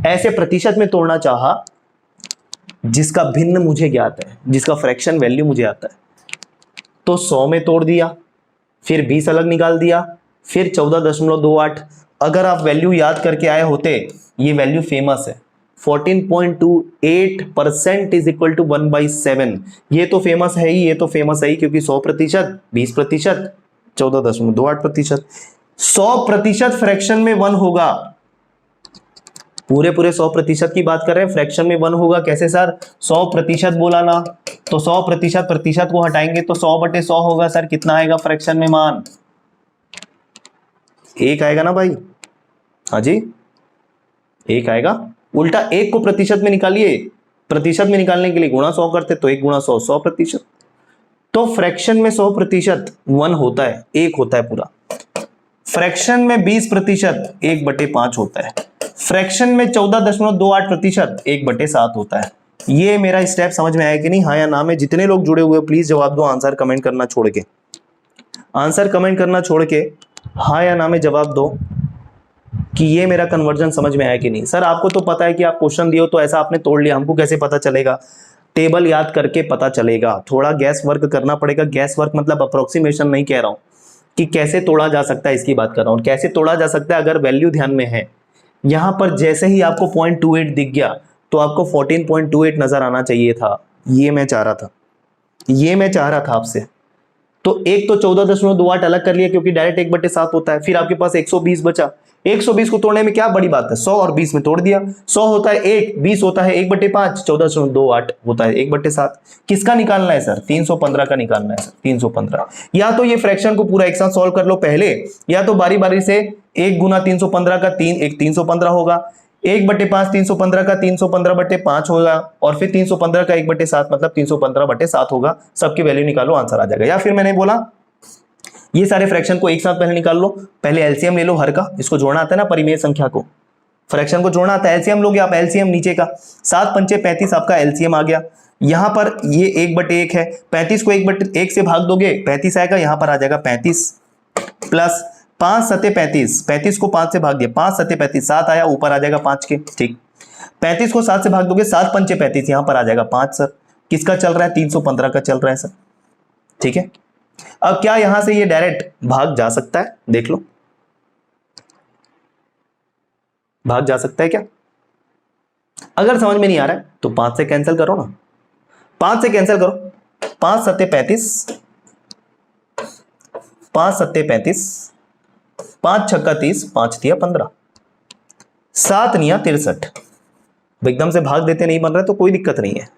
ऐसे प्रतिशत में तोड़ना चाहा जिसका भिन्न मुझे ज्ञात है, जिसका फ्रैक्शन वैल्यू मुझे आता है। तो 100 में तोड़ दिया, फिर 20 अलग निकाल दिया, फिर 14.28। अगर आप वैल्यू याद करके आए होते, ये वैल्यू फेमस है, 14.28% इज इक्वल टू 1/7। ये तो फेमस है ही, ये तो फेमस है ही, क्योंकि 100%, 20%, 14.28%। 100% फ्रैक्शन में 1 होगा, पूरे 100% की बात कर रहे हैं, फ्रैक्शन में 1 होगा। कैसे सर, 100% बोला ना, तो 100% को हटाएंगे तो 100/100 होगा सर, कितना आएगा फ्रैक्शन में मान, 1 आएगा ना भाई, हाँ जी 1 आएगा। उल्टा 1 को प्रतिशत में निकालिए, प्रतिशत में निकालने के लिए गुणा 100 करते, तो 1 गुणा 100, 100%। तो फ्रैक्शन में 100% 1 होता है, 1 होता है पूरा। फ्रैक्शन में 20% 1/5 होता है। फ्रैक्शन में 14.28% 1/7 होता है। ये मेरा स्टेप समझ में आया कि नहीं, हाँ या ना में। जितने लोग जुड़े हुए प्लीज जवाब दो, आंसर कमेंट करना छोड़ के, आंसर कमेंट करना छोड़ के हाँ या ना में जवाब दो कि ये मेरा कन्वर्जन समझ में आया कि नहीं। सर आपको तो पता है कि आप क्वेश्चन दियो तो ऐसा आपने तोड़ लिया, हमको कैसे पता चलेगा, टेबल याद करके पता चलेगा। थोड़ा गैस वर्क करना पड़ेगा, गैस वर्क मतलब अप्रोक्सीमेशन नहीं कह रहा हूं कि कैसे तोड़ा जा सकता है, इसकी बात कर रहा हूं। कैसे तोड़ा जा सकता है अगर वैल्यू ध्यान में है। यहां पर जैसे ही आपको 0.28 दिख गया तो आपको 14.28 नजर आना चाहिए था, ये मैं चाह रहा था, ये मैं चाह रहा था आपसे। तो एक तो 14.28 अलग कर लिया क्योंकि डायरेक्ट 1/7 होता है, फिर आपके पास 120 बचा, 120 को तोड़ने में क्या बड़ी बात है, 100 और 20 में तोड़ दिया। 100 होता है 1, 20 होता है 1/5, 14.28 होता है 1/7। किसका निकालना है सर, 315 का निकालना है सर, 315। या तो ये फ्रैक्शन को पूरा एक साथ सॉल्व कर लो पहले, या तो बारी बारी से 1 गुना 315 का 3, एक 315 होगा, 1/5 315 का 315/5 होगा, और फिर 315 का 1/7 मतलब 315/7 होगा। सबकी वैल्यू निकालो, आंसर आ जाएगा। या फिर मैंने बोला ये सारे फ्रैक्शन को एक साथ पहले निकाल लो, पहले एलसीएम ले लो हर का, इसको जोड़ना आता है ना परिमेय संख्या को, फ्रैक्शन को जोड़ना आता है। एलसीएम लोगे आप, एलसीएम नीचे का 7 पंचे 35 आपका एलसीएम आ गया। यहां पर ये 1/1 है, 35 को 1/1 से भाग दोगे 35 आएगा, यहां पर आ जाएगा 35 प्लस 5 सते 35, 35 को 5 से भाग दिया, 5 सते 35, 7 आया, ऊपर आ जाएगा 5 के, ठीक। 35 को 7 से भाग दोगे 7 पंचे 35, यहां पर आ जाएगा 5 सर। किसका चल रहा है, 315 का चल रहा है सर, ठीक है। अब क्या यहां से ये डायरेक्ट भाग जा सकता है, देख लो, भाग जा सकता है क्या? अगर समझ में नहीं आ रहा है तो 5 से कैंसिल करो ना, 5 से कैंसिल करो, 5 सत्ते 35, 5 सत्ते 35, 5 छक्का 30, 5 तिया 15, 7 निया 63। एकदम से भाग देते नहीं बन रहा है तो कोई दिक्कत नहीं है,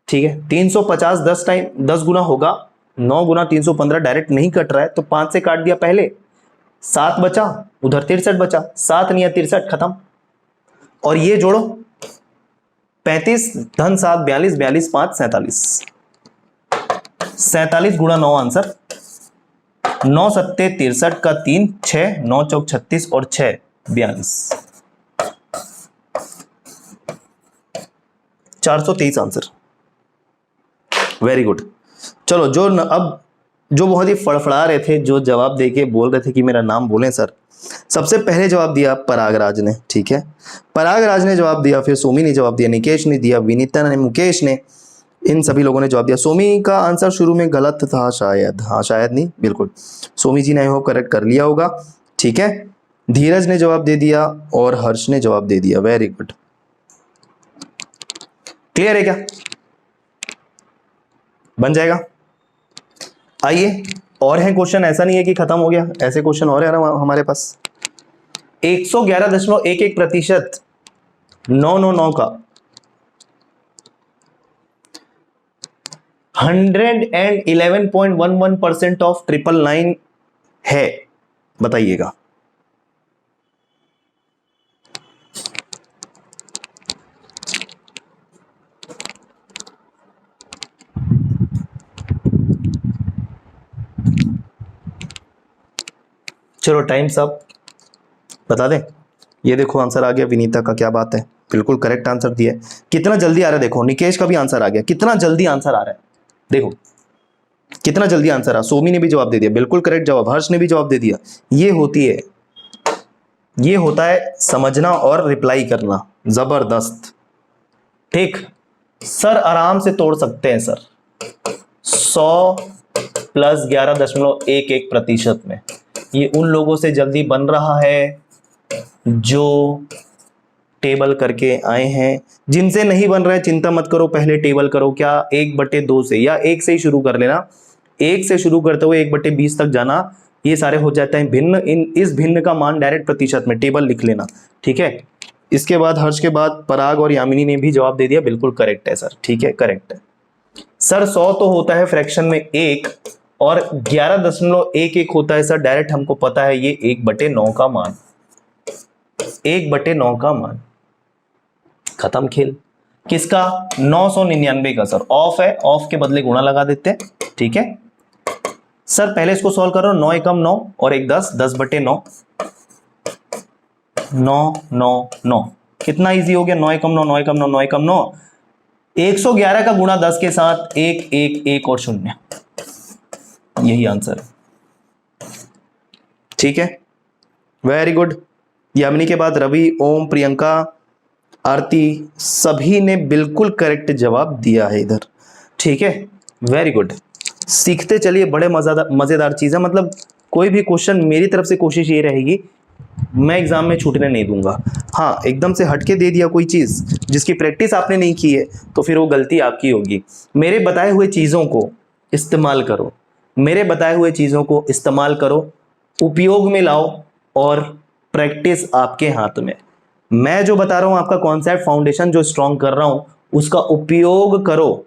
ठीक है। 350 10 टाइम 10 गुना होगा, 9 गुना 315 डायरेक्ट नहीं कट रहा है तो 5 से काट दिया पहले, 7 बचा, उधर 63 बचा, 7 निया 63, खत्म। और ये जोड़ो 35 धन 7 42, 42 5 47, 47 गुणा 9 आंसर, 9 सत्ते 63 का 3 6, 9 चौक 36 और 6 42, 423 आंसर। Very good. चलो अब जो बहुत ही फड़फड़ा रहे थे, जो जवाब देके बोल रहे थे कि मेरा नाम बोलें सर, सबसे पहले जवाब दिया परागराज ने, ठीक है, परागराज ने जवाब दिया, फिर सोमी ने जवाब दिया, निकेश ने दिया, विनीता ने, मुकेश ने, इन सभी लोगों ने जवाब दिया। सोमी का आंसर शुरू में गलत था शायद, हाँ शायद नहीं, बिल्कुल सोमी जी ने आई होप करेक्ट कर लिया होगा, ठीक है। धीरज ने जवाब दे दिया और हर्ष ने जवाब दे दिया, वेरी गुड। क्लियर है क्या, बन जाएगा। आइए और है क्वेश्चन, ऐसा नहीं है कि खत्म हो गया, ऐसे क्वेश्चन और है हमारे पास। 111.11% 999 का 111.11% ऑफ 999 है, बताइएगा। चलो टाइम सब बता दें। ये देखो आंसर आ गया विनीता का, क्या बात है, बिल्कुल करेक्ट आंसर दिया है। कितना जल्दी आ रहा है देखो, निकेश का भी आंसर आ गया, कितना जल्दी आंसर आ रहा है देखो, कितना जल्दी आंसर आ। सोमी ने भी जवाब दे दिया, बिल्कुल करेक्ट जवाब, हर्ष ने भी जवाब दे दिया। ये होता है समझना और रिप्लाई करना, जबरदस्त, ठीक। सर आराम से तोड़ सकते हैं सर, 100 प्लस 11.11% में। ये उन लोगों से जल्दी बन रहा है जो टेबल करके आए हैं, जिनसे नहीं बन रहा है चिंता मत करो, पहले टेबल करो। क्या 1/2 से या 1 से ही शुरू कर लेना, 1 से शुरू करते हुए 1/20 तक जाना, ये सारे हो जाते हैं भिन्न। इस भिन्न का मान डायरेक्ट प्रतिशत में टेबल लिख लेना, ठीक है। इसके बाद हर्ष के बाद पराग और यामिनी ने भी जवाब दे दिया, बिल्कुल करेक्ट है सर, ठीक है, करेक्ट है सर। 100 तो होता है फ्रैक्शन में 1 और 11.11 होता है सर डायरेक्ट, हमको पता है ये 1/9 का मान, 1/9 का मान, खत्म खेल। किसका, 999 का सर। ऑफ है, ऑफ के बदले गुणा लगा देते हैं, ठीक है सर। पहले इसको सॉल्व करो, 9 एकम 9 और 1 10, 10/9, 9 9 9, कितना इजी हो गया, 9 एकम 9, 9 एकम 9, 9 एकम 9, 111 का गुणा 10 के साथ 1 1 1 और 0, यही आंसर है, ठीक है, वेरी गुड। यामिनी के बाद रवि, ओम, प्रियंका, आरती, सभी ने बिल्कुल करेक्ट जवाब दिया है इधर, ठीक है, वेरी गुड। सीखते चलिए, बड़े मजेदार चीज है, मतलब कोई भी क्वेश्चन मेरी तरफ से कोशिश ये रहेगी, मैं एग्जाम में छूटने नहीं दूंगा। हाँ, एकदम से हटके दे दिया कोई चीज जिसकी प्रैक्टिस आपने नहीं की है तो फिर वो गलती आपकी होगी। मेरे बताए हुए चीजों को इस्तेमाल करो, मेरे बताए हुए चीजों को इस्तेमाल करो, उपयोग में लाओ, और प्रैक्टिस आपके हाथ में। मैं जो बता रहा हूं आपका कॉन्सेप्ट फाउंडेशन जो स्ट्रॉन्ग कर रहा हूं उसका उपयोग करो।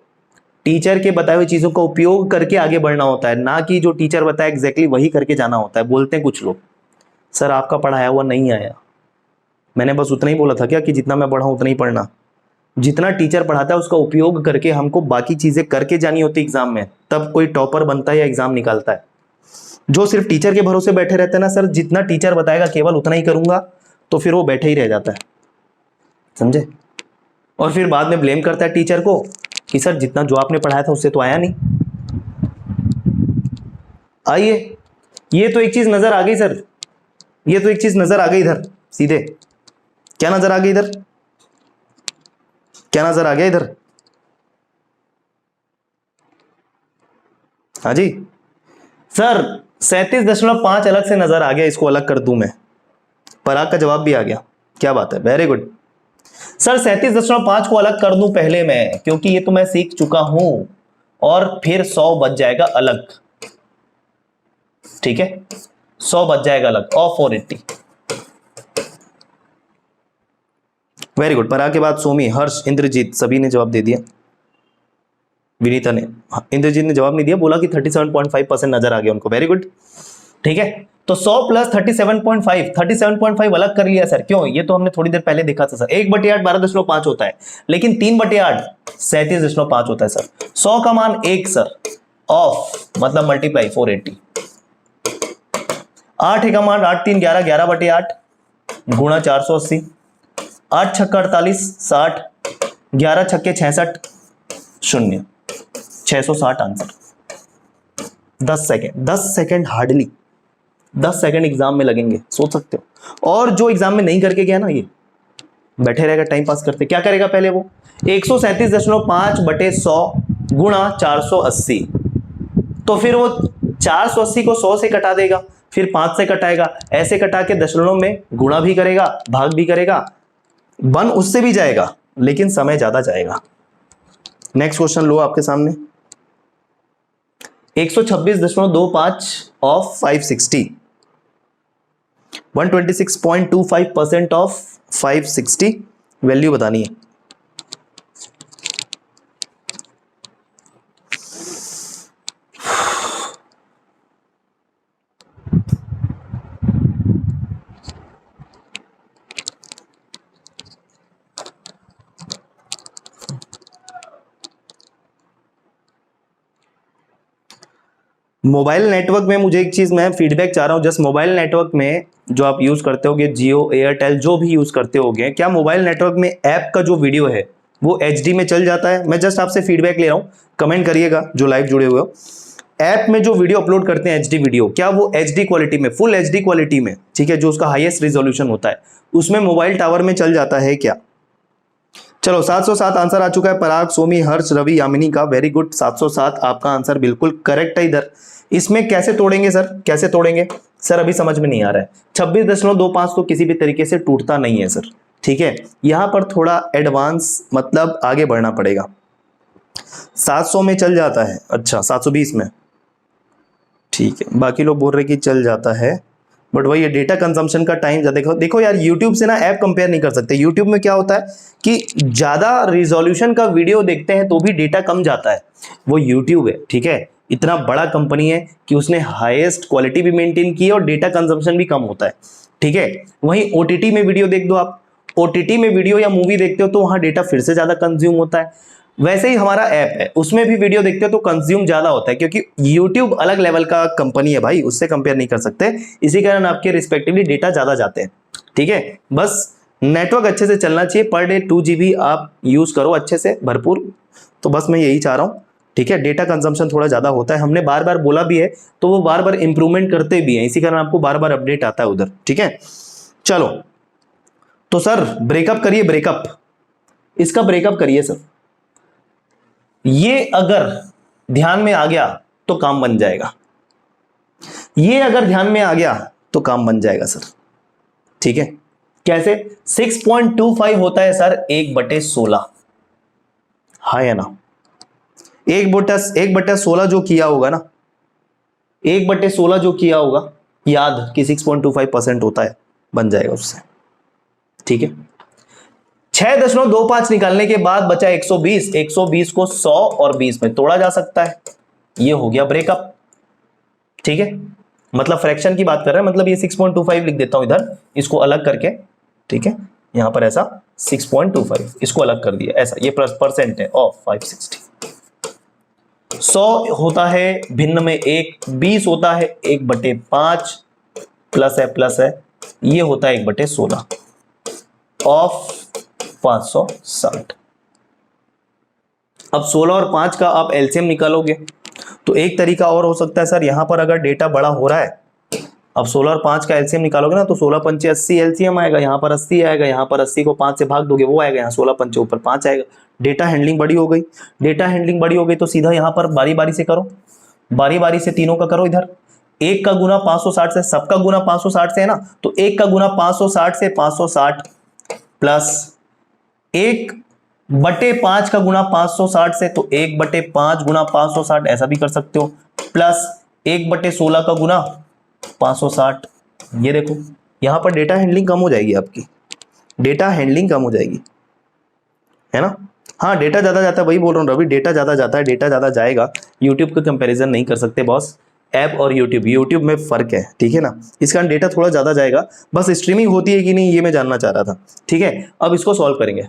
टीचर के बताए हुए चीजों का उपयोग करके आगे बढ़ना होता है, ना कि जो टीचर बताए एग्जैक्टली वही करके जाना होता है। बोलते हैं कुछ लोग सर आपका पढ़ाया हुआ नहीं आया। मैंने बस उतना ही बोला था क्या कि जितना मैं पढ़ा उतना ही पढ़ना। जितना टीचर पढ़ाता है उसका उपयोग करके हमको बाकी चीजें करके जानी होती एग्जाम में, तब कोई टॉपर बनता है या एग्जाम निकालता है। जो सिर्फ टीचर के भरोसे बैठे रहते हैं ना सर, जितना टीचर बताएगा केवल उतना ही करूंगा, तो फिर वो बैठे ही रह जाता है, समझे। और फिर बाद में ब्लेम करता है टीचर को कि सर जितना जो आपने पढ़ाया था उससे तो आया नहीं। आइए, ये तो एक चीज नजर आ गई सर, ये तो एक चीज नजर आ गई इधर सीधे। क्या नजर आ गई इधर, क्या नजर आ गया इधर? हाँ जी सर 37.5 अलग से नजर आ गया, इसको अलग कर दूं मैं। पराग का जवाब भी आ गया, क्या बात है, वेरी गुड। सर 37.5 को अलग कर दूं पहले मैं, क्योंकि ये तो मैं सीख चुका हूं, और फिर 100 बच जाएगा अलग, ठीक है 100 बच जाएगा अलग और 480। Very good. पराग के बाद सोमी, हर्ष, इंद्रजीत सभी ने जवाब दे दिया। विनीता ने, इंद्रजीत ने जवाब नहीं दिया, बोला कि 37.5% नजर आ गया उनको, वेरी गुड, ठीक है। तो 100 प्लस 37.5, 37.5 अलग कर लिया सर, क्यों? ये तो हमने थोड़ी देर पहले देखा था सर, 1/8 12.5 होता है, लेकिन 3/8 37.5 होता है सर। 100 का मान 1 सर, ऑफ मतलब मल्टीप्लाई 480। 8 का मान 8 3 11, 11/8 गुणा 480, 8 छक्का 48 60, 11 छक्के 66 0, 660 answer. 10 second, 10 second hardly 10 second exam में लगेंगे, सोच सकते हो। और जो एग्जाम में नहीं करके गया ना, ये बैठे रहेगा टाइम पास करते, क्या करेगा पहले वो 137.5/100 गुणा 480, तो फिर वो 480 को 100 से कटा देगा, फिर 5 से कटाएगा, ऐसे कटा के दशमलव में गुणा भी करेगा, भाग भी करेगा, वन उससे भी जाएगा, लेकिन समय ज्यादा जाएगा। नेक्स्ट क्वेश्चन लो आपके सामने, 126.25 ऑफ 560, 126.25% ऑफ 560 वैल्यू बतानी है। मोबाइल नेटवर्क में मुझे एक चीज मैं फीडबैक चाह रहा हूं, जस्ट मोबाइल नेटवर्क में जो आप यूज करते होगे, जियो एयरटेल जो भी यूज करते होगे, क्या मोबाइल नेटवर्क में ऐप का जो वीडियो है वो एचडी में चल जाता है? मैं जस्ट आपसे फीडबैक ले रहा हूं, कमेंट करिएगा जो लाइव जुड़े हुए हो। ऐप में जो वीडियो अपलोड करते हैं एचडी वीडियो, क्या वो एचडी क्वालिटी में, फुल एचडी क्वालिटी में, ठीक है, जो उसका हाईएस्ट रिजोल्यूशन होता है, उसमें मोबाइल टावर में चल जाता है क्या? चलो 707 आंसर आ चुका है। पराग, सोमी, हर्ष, रवि, यामिनी का, वेरी गुड, 707 आपका आंसर बिल्कुल करेक्ट है। इधर इसमें कैसे तोड़ेंगे सर, कैसे तोड़ेंगे सर, अभी समझ में नहीं आ रहा है। 26.25 तो किसी भी तरीके से टूटता नहीं है सर, ठीक है, यहां पर थोड़ा एडवांस मतलब आगे बढ़ना पड़ेगा। 700 में चल जाता है, अच्छा 720 में, ठीक है, बाकी लोग बोल रहे कि चल जाता है, बट वही डेटा कंजम्पशन का टाइम देखो। देखो यार, यूट्यूब से ना ऐप कंपेयर नहीं कर सकते। यूट्यूब में क्या होता है कि ज्यादा रिजोल्यूशन का वीडियो देखते हैं तो भी डेटा कम जाता है, वो यूट्यूब है, ठीक है, इतना बड़ा कंपनी है कि उसने हाईएस्ट क्वालिटी भी मेंटेन की है और डेटा कंजम्पशन भी कम होता है, ठीक है। वहीं ओटीटी में वीडियो देख दो आप, ओटीटी में वीडियो या मूवी देखते हो तो वहां डेटा फिर से ज्यादा कंज्यूम होता है। वैसे ही हमारा ऐप है, उसमें भी वीडियो देखते हो तो कंज्यूम ज्यादा होता है, क्योंकि YouTube अलग लेवल का कंपनी है भाई, उससे कंपेयर नहीं कर सकते, इसी कारण आपके रिस्पेक्टिवली डेटा ज्यादा जाते हैं, ठीक है। बस नेटवर्क अच्छे से चलना चाहिए, पर डे 2 GB आप यूज करो अच्छे से भरपूर, तो बस मैं यही चाह रहा हूं, ठीक है। डेटा कंजम्पशन थोड़ा ज्यादा होता है, हमने बार बार बोला भी है, तो वो बार बार इंप्रूवमेंट करते भी हैं, इसी कारण आपको बार बार अपडेट आता है उधर, ठीक है। चलो तो सर ब्रेकअप करिए, ब्रेकअप, इसका ब्रेकअप करिए सर। ये अगर ध्यान में आ गया तो काम बन जाएगा, ये अगर ध्यान में आ गया तो काम बन जाएगा सर, ठीक है। कैसे? 6.25 होता है सर 1/16, हाँ या ना? 1/16 जो किया होगा ना, 1/16 जो किया होगा याद कि 6.25% होता है, बन जाएगा उससे। ठीक है, 6.25 निकालने के बाद बचा 120। 120 को 100 और 20 में तोड़ा जा सकता है, ये हो गया ब्रेकअप। ठीक है, मतलब फ्रैक्शन की बात कर रहे हैं, मतलब ये 6.25 लिख देता हूं इधर, इसको अलग करके। ठीक है, यहां पर ऐसा 6.25, इसको अलग कर दिया ऐसा, ये परसेंट है ऑफ 560। 100 होता है भिन्न में 1, 20 होता है 1/5, प्लस है, ये होता है 1/16 ऑफ 560। अब 16 और 5 का आप एलसीएम निकालोगे तो एक तरीका और हो सकता है सर, यहां पर अगर डेटा बड़ा हो रहा है, अब 16 और 5 का एलसीएम निकालोगे ना तो 16 पंचे 80 एलसीएम आएगा, यहां पर 80 आएगा, यहां पर 80 को 5 से भाग दोगे वो आएगा, यहां 16 पंचे ऊपर 5 आएगा। डेटा हैंडलिंग बड़ी हो गई, डेटा हैंडलिंग बड़ी हो गई तो सीधा यहां पर बारी बारी से करो, बारी बारी से तीनों का करो। इधर एक का गुना 560 से, सबका गुना 560 से है ना, तो एक का गुना 560 से 560 प्लस 1/5 का गुना 560 से, तो 1/5 गुना 560 ऐसा भी कर सकते हो, प्लस 1/16 का गुना 560। ये देखो यहां पर डेटा हैंडलिंग कम हो जाएगी आपकी, डेटा हैंडलिंग कम हो जाएगी, है ना। हाँ डेटा ज्यादा जाता है, वही बोल रहा हूँ रवि, डेटा ज्यादा जाता है, डेटा ज्यादा जाएगा। यूट्यूब का कंपैरिजन नहीं कर सकते बॉस, ऐप और यूट्यूब में फर्क है, ठीक है ना, इस कारण डेटा थोड़ा ज्यादा जाएगा। बस स्ट्रीमिंग होती है कि नहीं ये मैं जानना चाह रहा था। ठीक है, अब इसको सॉल्व करेंगे।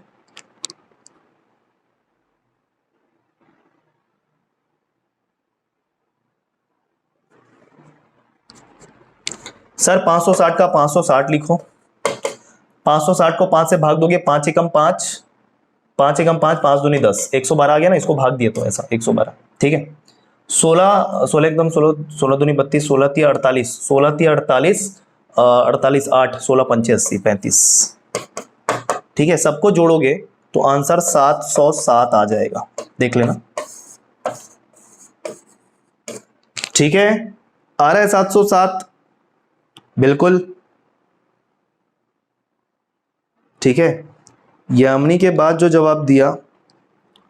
सर 560 का 560 लिखो, 560 को 5 से भाग दोगे, 5 एकम 5, 5 एकम 5, 5 दूनी 10, 112 आ गया ना, इसको भाग दिए तो ऐसा 112। ठीक है, 16 एकदम 16 दूनी 32, 16 × 48, 16 × 48, 48 8, 16 पंचे 80, 35। ठीक है, सबको जोड़ोगे तो आंसर 707 आ जाएगा, देख लेना। ठीक है, आ रहा है 707 बिल्कुल। ठीक है, यामिनी के बाद जो जवाब दिया,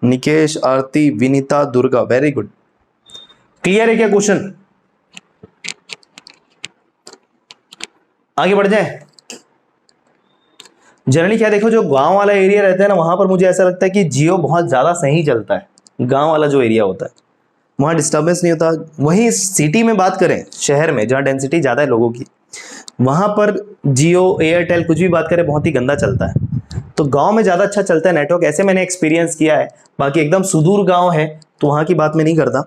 Nikesh, Aarti, Vinita, Durga, very good. Clear है क्या क्वेश्चन? आगे बढ़ जाए। जनरली क्या देखो, जो गांव वाला एरिया रहता है ना, वहां पर मुझे ऐसा लगता है कि जियो बहुत ज्यादा सही चलता है। गांव वाला जो एरिया होता है वहां डिस्टर्बेंस नहीं होता। वहीं सिटी में बात करें, शहर में जहां डेंसिटी ज्यादा है लोगों की, वहां पर जियो, एयरटेल, कुछ भी बात करें बहुत ही गंदा चलता है। तो गांव में ज्यादा अच्छा चलता है नेटवर्क, ऐसे मैंने एक्सपीरियंस किया है। बाकी एकदम सुदूर गांव है तो वहां की बात मैं नहीं करता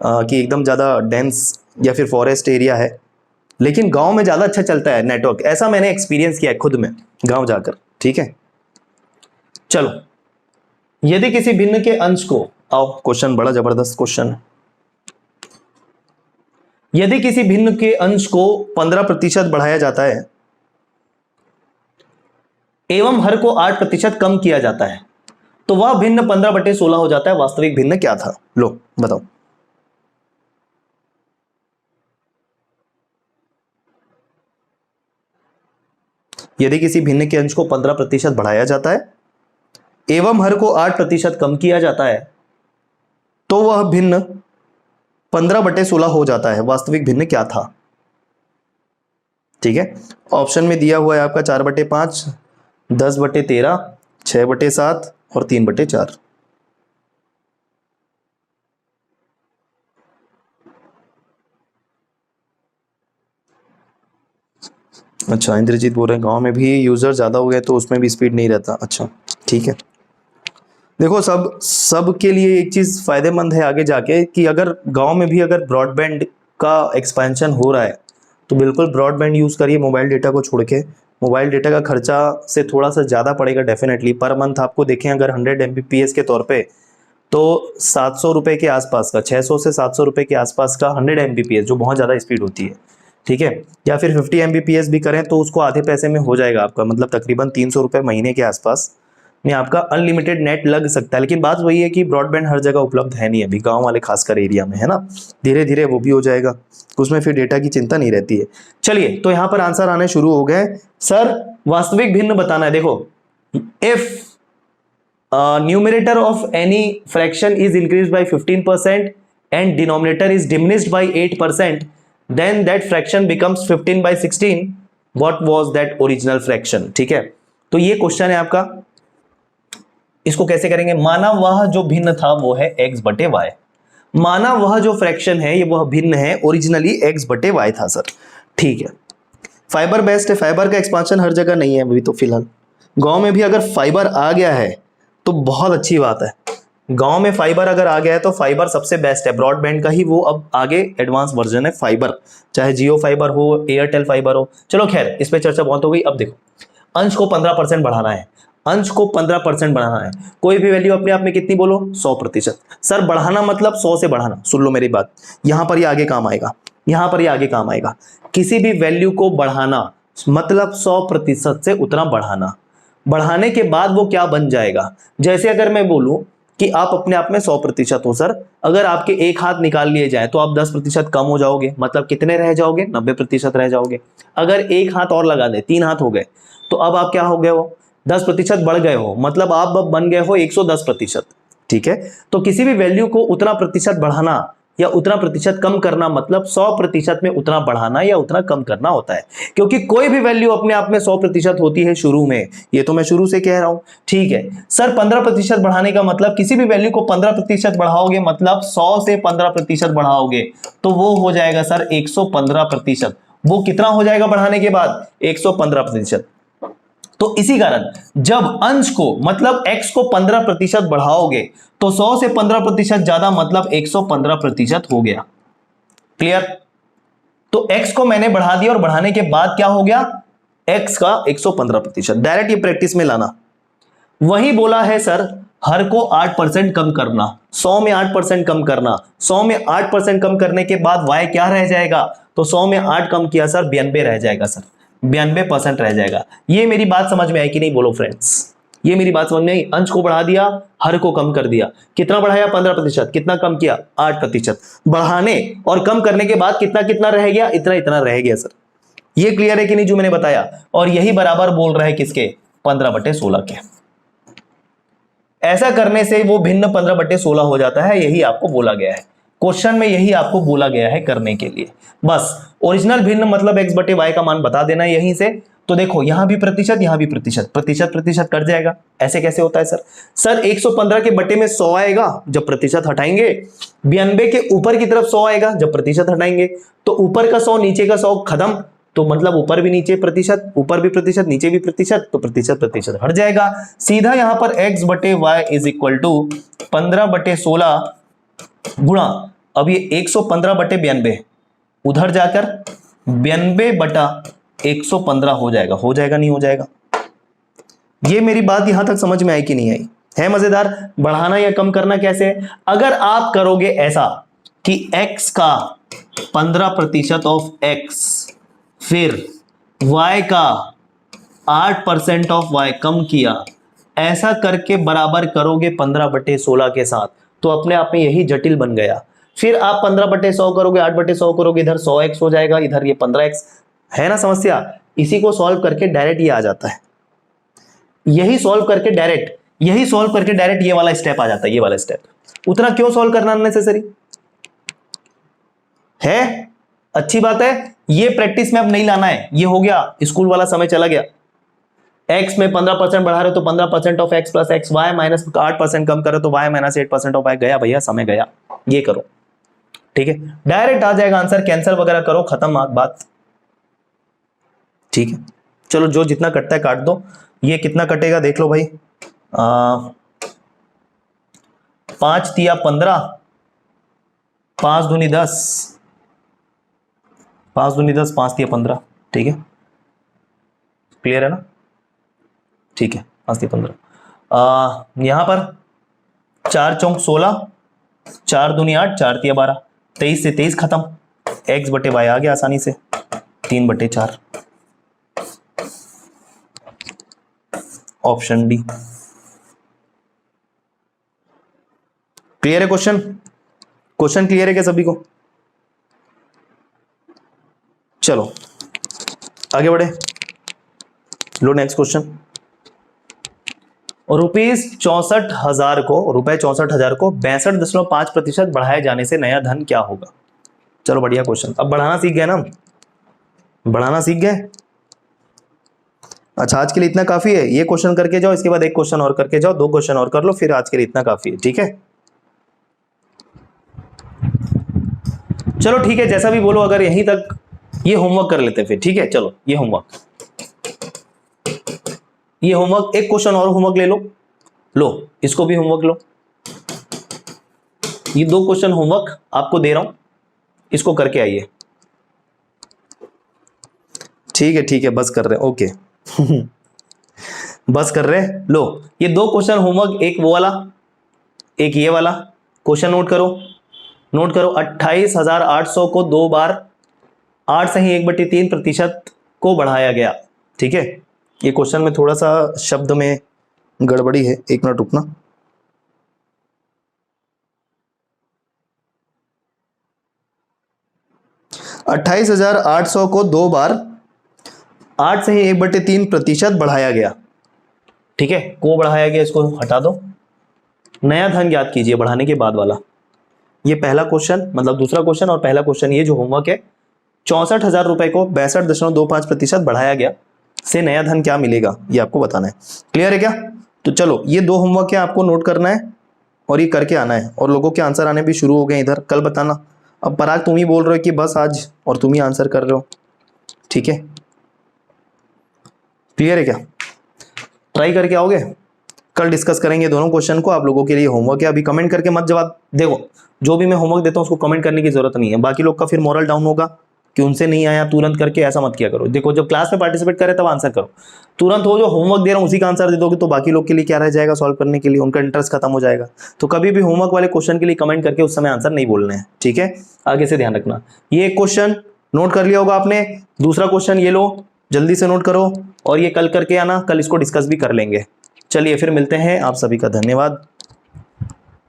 कि एकदम ज्यादा डेंस या फिर फॉरेस्ट एरिया है, लेकिन गांव में ज्यादा अच्छा चलता है नेटवर्क, ऐसा मैंने एक्सपीरियंस किया है खुद में गांव जाकर। ठीक है, चलो, यदि किसी भिन्न के अंश को, आओ क्वेश्चन बड़ा जबरदस्त क्वेश्चन है। यदि किसी भिन्न के अंश को 15% बढ़ाया जाता है एवं हर को 8% कम किया जाता है, तो वह भिन्न 15/16 हो जाता है। वास्तविक भिन्न क्या था? लो बताओ। यदि किसी भिन्न के अंश को 15% बढ़ाया जाता है एवं हर को 8% कम किया जाता है, तो वह भिन्न 15/16 हो जाता है। वास्तविक भिन्न क्या था? ठीक है, ऑप्शन में दिया हुआ है आपका 4/5, 10/13, 6/7 और 3/4। अच्छा, इंद्रजीत बोल रहे हैं गांव में भी यूजर ज्यादा हो गए तो उसमें भी स्पीड नहीं रहता। अच्छा ठीक है, देखो सब के लिए एक चीज फायदेमंद है आगे जाके कि अगर गांव में भी अगर ब्रॉडबैंड का एक्सपेंशन हो रहा है तो बिल्कुल ब्रॉडबैंड यूज करिए मोबाइल डेटा को छोड़ के। मोबाइल डेटा का खर्चा से थोड़ा सा ज़्यादा पड़ेगा डेफिनेटली। पर मंथ आपको देखें अगर 100 Mbps के तौर पे तो 700 रुपये के आसपास का, 600 से 700 रुपये के आसपास का 100 Mbps, जो बहुत ज़्यादा स्पीड होती है। ठीक है, या फिर 50 Mbps भी करें तो उसको आधे पैसे में हो जाएगा आपका, मतलब तकरीबन 300 रुपये महीने के आसपास में आपका अनलिमिटेड नेट लग सकता है। लेकिन बात वही है कि ब्रॉडबैंड हर जगह उपलब्ध है नहीं अभी, गांव वाले खासकर एरिया में, है ना। धीरे धीरे वो भी हो जाएगा, उसमें फिर डेटा की चिंता नहीं रहती है। चलिए, तो यहाँ पर आंसर आने शुरू हो गए। सर वास्तविक भिन्न बताना है। देखो, if numerator of any fraction is increase by 15% and denominator is diminished by 8%, then that fraction becomes 15/16, what was that original fraction. ठीक है, तो ये क्वेश्चन है आपका, इसको कैसे करेंगे। माना वह जो भिन्न था वो है x/y, माना वह जो फ्रैक्शन है ये वह भिन्न है, ओरिजिनली x/y था सर। ठीक है, फाइबर बेस्ट है, फाइबर का एक्सपांशन हर जगह नहीं है अभी तो फिलहाल। गांव में भी अगर फाइबर आ गया है तो बहुत अच्छी बात है, गांव में फाइबर अगर आ गया है तो फाइबर सबसे बेस्ट है, ब्रॉडबैंड का ही वो अब आगे एडवांस वर्जन है फाइबर, चाहे जियो फाइबर हो, एयरटेल फाइबर हो। चलो खैर, इस पे चर्चा बहुत हो गई। अब देखो, अंश को 15% बढ़ाना है, अंश को 15% बढ़ाना है, कोई भी वैल्यू अपने आप में कितनी बोलो, 100%। सर बढ़ाना मतलब 100 से बढ़ाना, सुन लो मेरी बात, यहां पर ये आगे काम आएगा, यहां पर ये आगे काम आएगा। किसी भी वैल्यू को बढ़ाना मतलब 100% से उतना बढ़ाना, बढ़ाने के बाद वो क्या बन जाएगा। जैसे अगर मैं बोलूं कि आप अपने आप में 100% हो सर, अगर आपके एक हाथ निकाल लिए जाए तो आप 10% कम हो जाओगे, मतलब कितने रह जाओगे, 90% रह जाओगे। अगर एक हाथ और लगा दे, 3 हाथ हो गए, तो अब आप क्या हो गए हो, 10% बढ़ गए हो, मतलब आप अब बन गए हो 110%। ठीक है, तो किसी भी वैल्यू को उतना प्रतिशत बढ़ाना या उतना प्रतिशत कम करना मतलब 100% में उतना बढ़ाना या उतना कम करना होता है, क्योंकि कोई भी वैल्यू अपने आप में 100% होती है शुरू में, ये तो मैं शुरू से कह रहा हूं। ठीक है सर, 15% बढ़ाने का मतलब किसी भी वैल्यू को 15% बढ़ाओगे, मतलब 100 से 15% बढ़ाओगे तो वो हो जाएगा सर 115%। वो कितना हो जाएगा बढ़ाने के बाद, 115%। तो इसी कारण जब अंश को मतलब x को 15% बढ़ाओगे तो 100 से 15% ज्यादा मतलब 115% हो गया। क्लियर। तो x को मैंने बढ़ा दिया और बढ़ाने के बाद क्या हो गया, x का 115%। डायरेक्ट ये प्रैक्टिस में लाना। वही बोला है सर, हर को 8% कम करना, 100 में 8% कम करना, 100 में 8% कम करने के बाद y क्या रह जाएगा, तो 100 में 8 कम किया सर 92 रह जाएगा सर, 92% रह जाएगा। ये मेरी बात समझ में आई कि नहीं, बोलो फ्रेंड्स, ये मेरी बात समझ में आई। अंश को बढ़ा दिया, हर को कम कर दिया, कितना बढ़ाया 15%, कितना कम किया 8%, बढ़ाने और कम करने के बाद कितना कितना रह गया, इतना इतना रह गया सर। ये क्लियर है कि नहीं जो मैंने बताया, और यही बराबर बोल रहा है किसके, 15/16 के। ऐसा करने से वो भिन्न 15/16 हो जाता है, यही आपको बोला गया है क्वेश्चन में, यही आपको बोला गया है करने के लिए। बस ओरिजिनल भिन्न मतलब x/y का मान बता देना यहीं से। तो देखो यहां भी प्रतिशत, यहां भी प्रतिशत, प्रतिशत प्रतिशत कट जाएगा। ऐसे कैसे होता है सर, सर 115 के बटे में 100 आएगा जब प्रतिशत हटाएंगे, 92 के ऊपर की तरफ 100 आएगा जब प्रतिशत हटाएंगे। तो ऊपर का 100 नीचे का 100 खत्म, तो मतलब ऊपर भी नीचे प्रतिशत, ऊपर भी प्रतिशत नीचे भी प्रतिशत, तो प्रतिशत प्रतिशत हट जाएगा। सीधा यहां पर x/y इज इक्वल टू 15/16 गुणा, अब ये 115/92 उधर जाकर 92/115 हो जाएगा। हो जाएगा नहीं हो जाएगा, ये मेरी बात यहां तक समझ में आई कि नहीं आई, है मजेदार। बढ़ाना या कम करना कैसे, अगर आप करोगे ऐसा कि x का 15% ऑफ x, फिर y का 8% ऑफ y कम किया, ऐसा करके बराबर करोगे 15/16 के साथ, तो अपने आप में यही जटिल बन गया। फिर आप 15/100 करोगे, 8/100 करोगे, इधर 100x हो जाएगा, इधर ये 15x, है ना समस्या। इसी को सॉल्व करके डायरेक्ट ये आ जाता है, यही सॉल्व करके डायरेक्ट, यही सॉल्व करके डायरेक्ट ये वाला स्टेप आ जाता है, ये वाला स्टेप। उतना क्यों सॉल्व करना अननेसेसरी है, अच्छी बात है। ये प्रैक्टिस में अब नहीं लाना है, ये हो गया, स्कूल वाला समय चला गया। x में 15% बढ़ा रहे तो 15% of x plus x, y minus 8% कम करो तो y माइनस 8% ऑफ y, गया भैया समय गया, ये करो। ठीक है, डायरेक्ट आ जाएगा आंसर, कैंसिल वगैरह करो, खत्म बात। ठीक है, चलो जो जितना कटता है काट दो। ये कितना कटेगा देख लो भाई, 5 तिया 15, 5 दूनी 10, 5 दूनी 10, 5 तिया 15। ठीक है, क्लियर है ना, ठीक है, 5 तिया 15। यहां पर 4 चौक 16, 4 दूनी 8, 4 तिया 12, 23 से 23 खत्म, x/y आ गया आसानी से 3/4, ऑप्शन डी। क्लियर है क्वेश्चन, क्वेश्चन क्लियर है क्या सभी को। चलो आगे बढ़े, लो नेक्स्ट क्वेश्चन। रुपये 64,000 को 62.5% बढ़ाए जाने से नया धन क्या होगा। चलो बढ़िया क्वेश्चन। अब बढ़ाना सीख गए ना, बढ़ाना सीख गए। अच्छा आज के लिए इतना काफी है, ये क्वेश्चन करके जाओ, इसके बाद एक क्वेश्चन और करके जाओ, 2 क्वेश्चन और कर लो, फिर आज के लिए इतना काफी है, ठीक है। चलो ठीक है, जैसा भी बोलो, अगर यहीं तक ये होमवर्क कर लेते फिर, ठीक है। चलो ये होमवर्क, एक क्वेश्चन और होमवर्क ले लो, इसको भी होमवर्क लो। ये 2 क्वेश्चन होमवर्क आपको दे रहा हूं, इसको करके आइए। ठीक है बस कर रहे हैं, ओके बस कर रहे हैं। लो ये 2 क्वेश्चन होमवर्क, एक वो वाला, एक ये वाला। क्वेश्चन नोट करो, 28,800 को 2 बार 8 सही 1/3% को बढ़ाया गया, ठीक है। ये क्वेश्चन में थोड़ा सा शब्द में गड़बड़ी है, 1 मिनट रुकना। $28,800 को 2 बार 8 सही 1/3% बढ़ाया गया, ठीक है। को बढ़ाया गया, इसको हटा दो। नया धन ज्ञात कीजिए, बढ़ाने के बाद वाला। ये पहला क्वेश्चन, मतलब दूसरा क्वेश्चन और पहला क्वेश्चन, ये जो होमवर्क है, 64,000 रुपए को 62.25% बढ़ाया गया से नया धन क्या मिलेगा, ये आपको बताना है। क्लियर है क्या? तो चलो ये 2 होमवर्क है, आपको नोट करना है और ये करके आना है। और लोगों के आंसर आने भी शुरू हो गए इधर, कल बताना। अब पराग तुम ही बोल रहे हो कि बस आज, और तुम ही आंसर कर रहे हो, ठीक है। क्लियर है क्या? ट्राई करके आओगे, कल डिस्कस करेंगे दोनों क्वेश्चन को। आप लोगों के लिए होमवर्क है, अभी कमेंट करके मत जवाब। देखो जो भी मैं होमवर्क देता हूं उसको कमेंट करने की जरूरत नहीं है, बाकी लोग का फिर मोरल डाउन होगा कि उनसे नहीं आया तुरंत करके, ऐसा मत किया करो। देखो जब क्लास में पार्टिसिपेट करे तब आंसर करो, तुरंत हो जो होमवर्क दे रहा हूं उसी का आंसर दे दोगे तो बाकी लोग के लिए क्या रह जाएगा सॉल्व करने के लिए, उनका इंटरेस्ट खत्म हो जाएगा। तो कभी भी होमवर्क वाले क्वेश्चन के लिए कमेंट करके उस समय आंसर नहीं बोलना है, ठीक है। आगे से ध्यान रखना। ये एक क्वेश्चन नोट कर लिया होगा आपने, दूसरा क्वेश्चन ये लो, जल्दी से नोट करो, और ये कल करके आना, कल इसको डिस्कस भी कर लेंगे। चलिए फिर मिलते हैं, आप सभी का धन्यवाद।